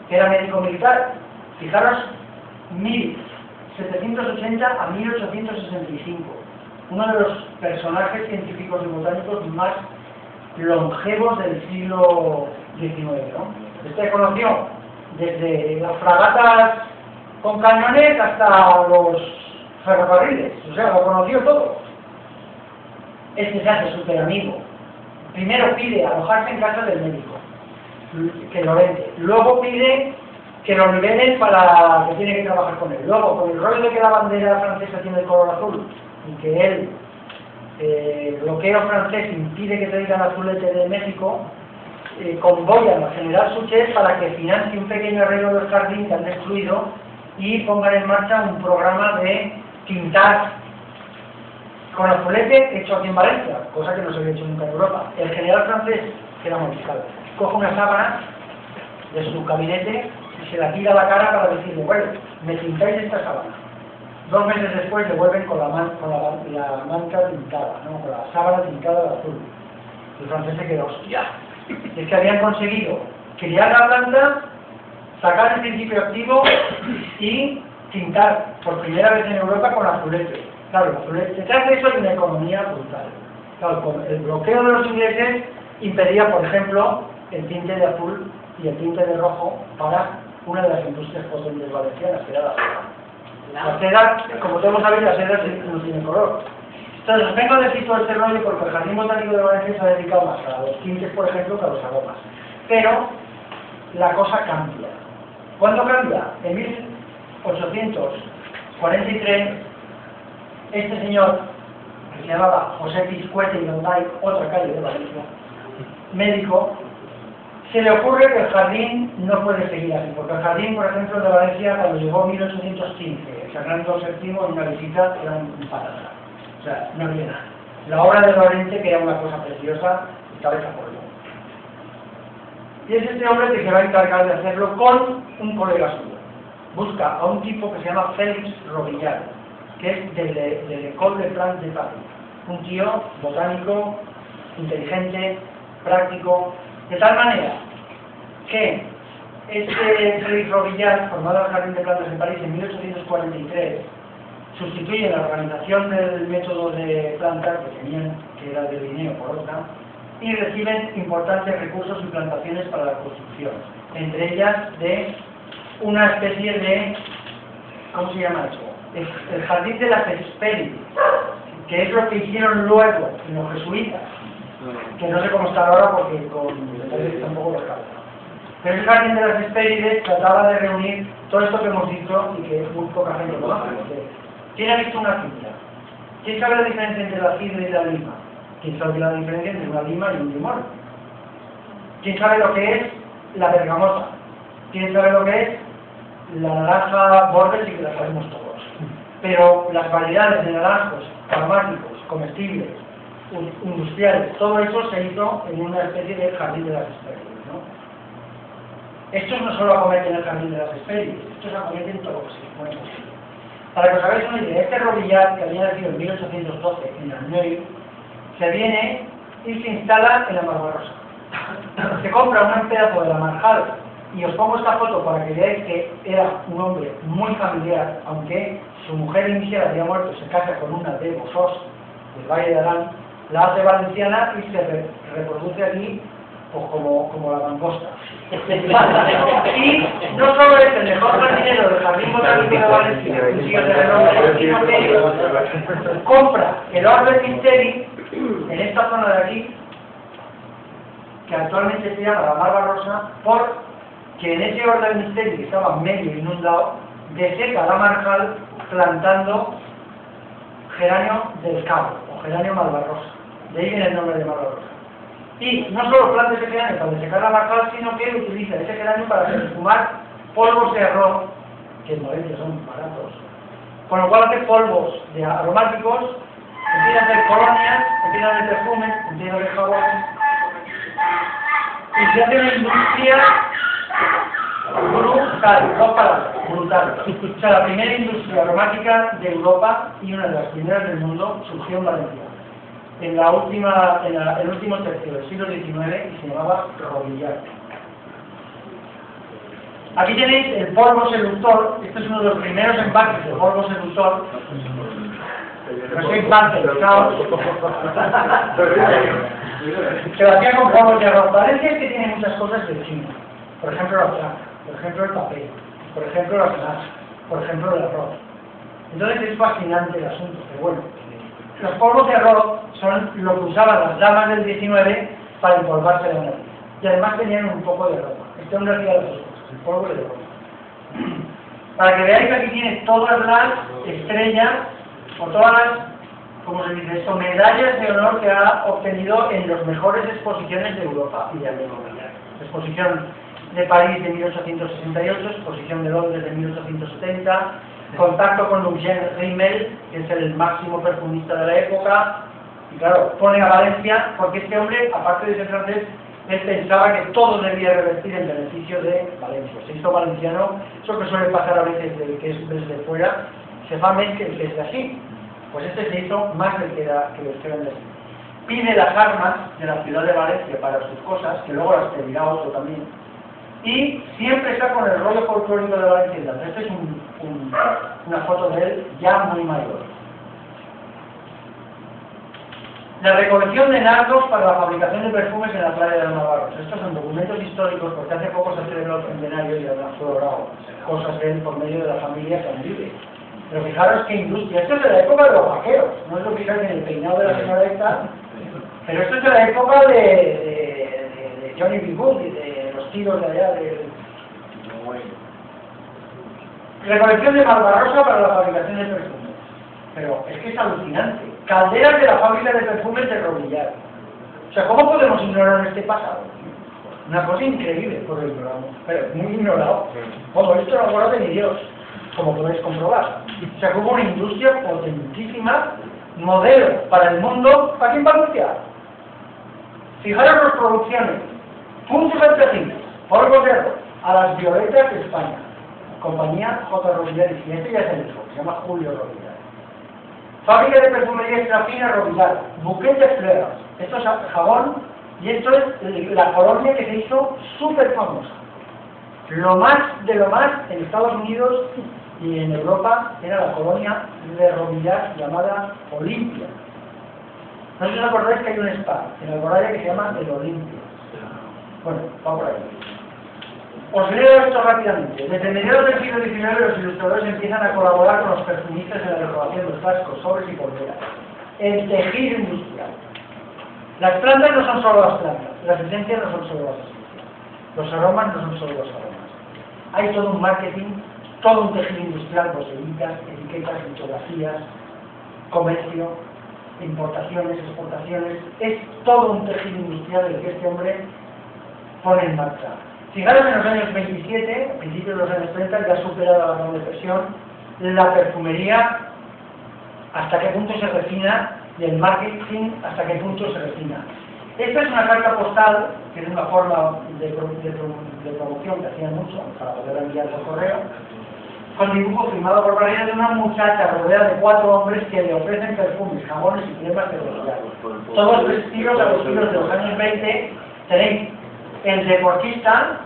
que era médico militar. Fijaros, 1780 a 1865, uno de los personajes científicos y botánicos más longevos del siglo XIX, ¿no? Este conoció desde las fragatas con cañones hasta los ferrocarriles, o sea, lo conoció todo. Este se hace súper amigo. Primero pide alojarse en casa del médico, que Lorente. Luego pide que lo liberen para que tiene que trabajar con él. Luego, con el rollo de que la bandera francesa tiene el color azul y que él, bloqueo francés, impide que traigan azulete de México, convoyan al general Suchet para que financie un pequeño arreglo del jardín que han destruido y pongan en marcha un programa de pintar con azulete hecho aquí en Valencia, cosa que no se había hecho nunca en Europa. El general francés, que era mariscal, coge una sábana de su gabinete y se la tira a la cara para decirle, bueno, me pintáis esta sábana. 2 meses después le vuelven con la manta pintada, ¿no? Con la sábana pintada de azul. El francés se quedó, hostia, es que habían conseguido criar la planta, sacar el principio activo y pintar por primera vez en Europa con azulete. Claro, el azulete, detrás de eso hay una economía brutal. Claro, con el bloqueo de los ingleses impedía, por ejemplo, el tinte de azul y el tinte de rojo para una de las industrias potentes valencianas, que era la seda. La seda, como todos sabéis, la seda no tiene color. Entonces, os vengo a decir todo este rollo porque el Jardín Botánico de Valencia se ha dedicado más a los tintes, por ejemplo, que a los aromas. Pero la cosa cambia. ¿Cuándo cambia? En 1843, este señor, que se llamaba José Piscuete y Londay, otra calle de Valencia, médico, se le ocurre que el jardín no puede seguir así, porque el jardín, por ejemplo, de Valencia, cuando llegó en 1815, Fernando VII en una visita, era un patatán. O sea, no había nada. La obra de Lorente, que era una cosa preciosa, estaba hecha por él. Y es este hombre que se va a encargar de hacerlo con un colega suyo. Busca a un tipo que se llama Félix Robillar, que es del École des Plantes de París. Un tío botánico, inteligente, práctico, de tal manera que este Félix Robillar, formado en el Jardín de Plantas de París en 1843, sustituyen la organización del método de plantar que tenían, que era de Linneo, por otra, y reciben importantes recursos y plantaciones para la construcción, entre ellas de una especie de, ¿cómo se llama eso? El jardín de las Hespérides, que es lo que hicieron luego los jesuitas, que no sé cómo está ahora porque con detalles tampoco los calza. Pero el jardín de las Hespérides trataba de reunir todo esto que hemos dicho y que muy poca gente conoce. ¿Quién ha visto una sidra? ¿Quién sabe la diferencia entre la sidra y la lima? ¿Quién sabe la diferencia entre una lima y un limón? ¿Quién sabe lo que es la bergamota? ¿Quién sabe lo que es la naranja bordes y que la sabemos todos? Pero las variedades de naranjos, aromáticos, comestibles, industriales, todo eso se hizo en una especie de jardín de las Hespérides, ¿no? Estos no solo acometen el jardín de las Hespérides, estos acometen todo lo que se pone posible. Para que os hagáis una idea, este Robillat, que había nacido en 1812 en Almeri, se viene y se instala en la Malvarrosa. Se compra un pedazo de la Marjal, y os pongo esta foto para que veáis que era un hombre muy familiar, aunque su mujer inicial había muerto, se casa con una de Bosós, del Valle de Arán, la hace valenciana y se reproduce aquí pues, como la mangosta. Y no solo es el mejor jardinero del Jardín Botánico de Valencia, que sigue de renombre, sino que compra el Orbe Misteri en esta zona de aquí, que actualmente se llama la Malvarrosa, porque en ese Orbe Misteri, que estaba medio inundado, deseca la Marjal plantando geranio del Cabo, o geranio malvarrosa. De ahí viene el nombre de Malvarrosa. Y no solo planta ese geranio para desecar la Marjal, sino que utiliza ese geranio para perfumar polvos de arroz, que en Valencia son baratos, con lo cual hace polvos de aromáticos, empieza a hacer colonias, empieza a hacer perfumes, empieza a hacer jabones, y se hace una industria brutal, no para brutal. O sea, la primera industria aromática de Europa y una de las primeras del mundo surgió en Valencia, en el último tercio del siglo XIX, y se llamaba Robillat. Aquí tenéis el polvo seductor. Este es uno de los primeros empaques de polvo seductor. No sé, empaques, caos. Se lo hacía con polvos de arroz. Valencia es que tiene muchas cosas de China. Por ejemplo, la plata, por ejemplo, el papel, por ejemplo, las grasas, por ejemplo, el arroz. Entonces es fascinante el asunto, pero bueno. Los polvos de arroz son lo que usaban las damas del 19 para empolvarse la nariz. Y además tenían un poco de ropa. Este hombre hacía las dos cosas, el polvo y el ropa. Para que veáis que aquí tiene todas las estrellas, o todas las, ¿cómo se dice esto?, medallas de honor que ha obtenido en las mejores exposiciones de Europa y de América. Exposición de París de 1868, exposición de Londres de 1870, contacto con Eugène Rimmel, que es el máximo perfumista de la época, y claro, pone a Valencia, porque este hombre, aparte de ser francés, él pensaba que todo debía revertir en beneficio de Valencia. Se hizo valenciano, eso que suele pasar a veces que es desde fuera, se fa més que el que es de así. Pues este se hizo más del que los que eran de así. Pide las armas de la ciudad de Valencia para sus cosas, que luego las pedirá otro también, y siempre está con el rollo folclórico de Valencia. Esta es una foto de él ya muy mayor. La recolección de nardos para la fabricación de perfumes en la playa de los Navarros. Estos son documentos históricos porque hace poco se celebró el centenario y han logrado cosas de él por medio de la familia Candive. Pero fijaros qué industria. Esto es de la época de los vaqueros. No es lo que fijáis en el peinado de la señora esta, pero esto es de la época de Johnny B. Good y de los tiros de allá de... Recolección de Malvarrosa para la fabricación de perfumes. Pero es que es alucinante. Calderas de la fábrica de perfumes de Robillat. O sea, ¿cómo podemos ignorar este pasado? Una cosa increíble, por lo ignoramos, pero muy ignorado. Como esto no lo conoce ni Dios, como podéis comprobar. O sea, como una industria potentísima, modelo para el mundo, aquí en Valencia. Fijaros las producciones. Puntos Antecinos, polvos de arroz, a las violetas de España. Compañía J. Robillat, y este ya es el hijo, se llama Julio Robillat. Fábrica de perfumería extra fina Robillat, Bouquet de Fleurs. Esto es jabón y esto es la colonia que se hizo súper famosa. Lo más de lo más en Estados Unidos y en Europa era la colonia de Robillar llamada Olimpia. No sé si os acordáis que hay un spa en Alboraya que se llama el Olimpia. Bueno, va por ahí. Os leo esto rápidamente. Desde mediados del siglo XIX los ilustradores empiezan a colaborar con los perfumistas en la elaboración de los frascos, sobres y polveras. El tejido industrial. Las plantas no son solo las plantas, las esencias no son solo las esencias, los aromas no son solo los aromas. Hay todo un marketing, todo un tejido industrial, botellías, etiquetas, litografías, comercio, importaciones, exportaciones. Es todo un tejido industrial el que este hombre pone en marcha. Fijaros en los años 27, a principios de los años 30, ya superada la Gran Depresión, la perfumería, hasta qué punto se refina, y el marketing, hasta qué punto se refina. Esta es una carta postal, que es una forma de promoción que hacían mucho para poder enviar por correo, con dibujo firmado por Valeria de una muchacha rodeada de 4 hombres que le ofrecen perfumes, jabones y cremas de velocidad. Todos vestidos a los estilos de los años 20. Tenéis el deportista,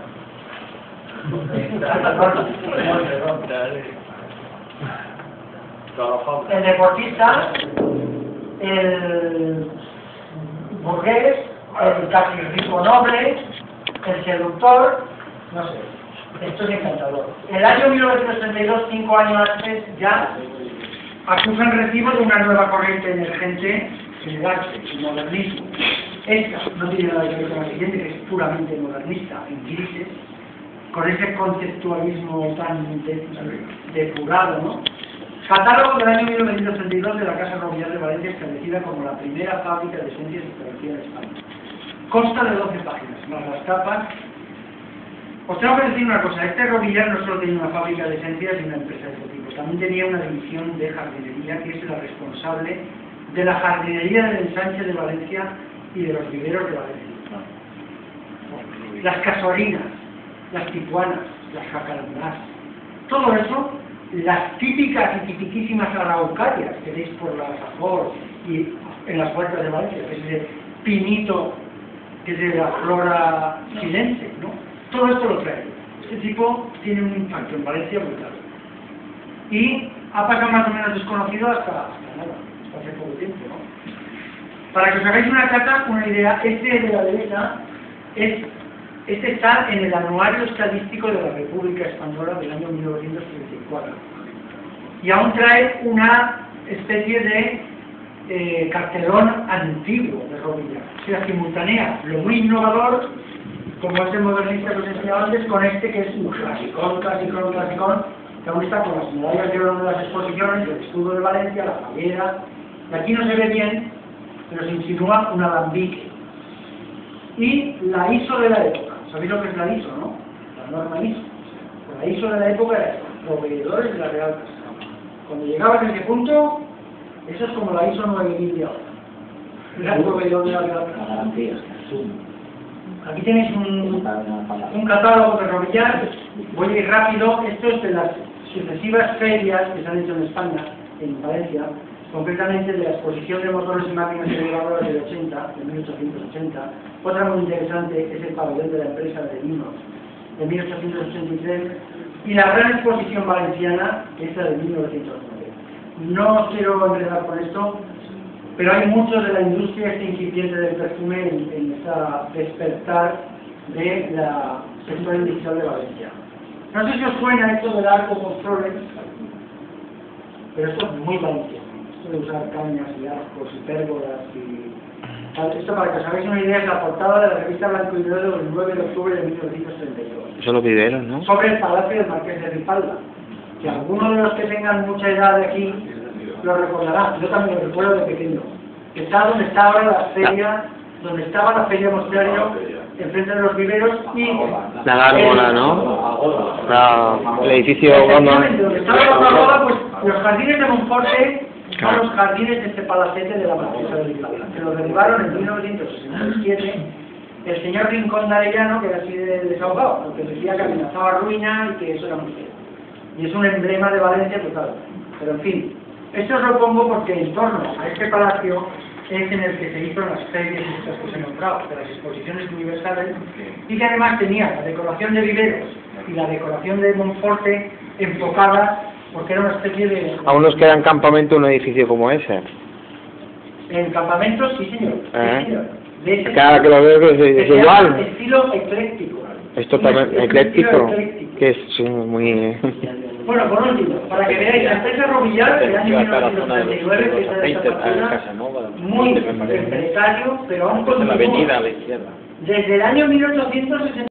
el burgués, el casi rico noble, el seductor, no sé, esto es encantador. El año 1932, 5 años antes, ya acusan recibo de una nueva corriente emergente en el arte, el modernismo. Esta no tiene nada que ver con la siguiente, que es puramente modernista, en crisis, con ese conceptualismo tan depurado, ¿no? Catálogo del año 1932 de la Casa Robillar de Valencia, establecida como la primera fábrica de esencias establecida en España. Consta de 12 páginas, más las tapas. Os tengo que decir una cosa, este Robillar no solo tenía una fábrica de esencias y una empresa de este tipo, también tenía una división de jardinería, que es la responsable de la jardinería del ensanche de Valencia y de los viveros de Valencia. Las casuarinas, las tipuanas, las jacarandas, todo eso, las típicas y tipiquísimas araucarias que veis por la Safor y en las puertas de Valencia, que es ese pinito que es de la flora silense, ¿no? Todo esto lo trae. Este tipo tiene un impacto en Valencia brutal. Y ha pasado más o menos desconocido hasta nada, hasta hace poco tiempo, ¿no? Para que os hagáis una idea, este de la derecha este está en el Anuario Estadístico de la República Española del año 1934. Y aún trae una especie de cartelón antiguo de Robillar. O sea, simultanea lo muy innovador, como es el modernista que os enseñaba antes, con este que es un clasicón, que aún está con las medallas de oro de las exposiciones, el escudo de Valencia, la fallera. Y aquí no se ve bien, pero se insinúa un alambique. Y la ISO de la época. ¿Sabéis lo que es la ISO, no? La norma ISO. La ISO de la época era proveedores de la Real Casa. Cuando llegabas a ese punto, eso es como la ISO 9000 de ahora. Era el proveedor de la Real Casa. Aquí tenéis un catálogo de Robillar. Voy a ir rápido. Esto es de las sucesivas ferias que se han hecho en España, en Valencia, concretamente de la exposición de motores y máquinas elevadoras del 80, de 1880. Otra muy interesante es el pabellón de la empresa de vinos, de 1883, y la gran exposición valenciana, que es la de 1909. No os quiero enredar con esto, pero hay mucho de la industria este incipiente del perfume en esta despertar de la sector industrial de Valencia. No sé si os suena esto del arco con flores, pero esto es muy valenciano. De usar cañas y arcos y pérgolas y... Esto, para que os hagáis una idea, es la portada de la revista Blanco y Negro del 9 de octubre de 1932. Eso lo pidieron, ¿no? Sobre el Palacio del Marqués de Ripalda. Que algunos de los que tengan mucha edad de aquí lo recordarán. Yo también lo recuerdo de pequeño. Que está donde está ahora la feria, donde estaba la feria Mostrario, enfrente de los viveros y... La gárgola, ¿no? El edificio Goma. Donde estaba la gárgola, pues los jardines de Monforte son los jardines de este palacete de la Marquesa de Ripalda. Se lo derribaron en 1967 el señor Rincón de Arellano, que era así de desahogado, porque decía que amenazaba ruina y que eso era muy feo. Y es un emblema de Valencia total. Pero en fin, esto os lo pongo porque en torno a este palacio es en el que se hizo las ferias estas que os he nombrado, de las exposiciones universales, y que además tenía la decoración de viveros y la decoración de Monforte enfocadas porque era una especie de... Aún nos queda en campamento un edificio como ese. En campamentos, sí señor. Sí, señor. De ese Cada que lo veo que es se llama igual. estilo ecléctico. Es totalmente Un ecléctico. estilo ecléctico. Que es muy... Bueno, por último, para que veáis, la empresa Robillar del año Iba a estar a la zona de 1939, que los está aceites, a la desaparecida, casa nueva. muy empresario, pero aún En la avenida continúa. a la izquierda. Desde el año 1860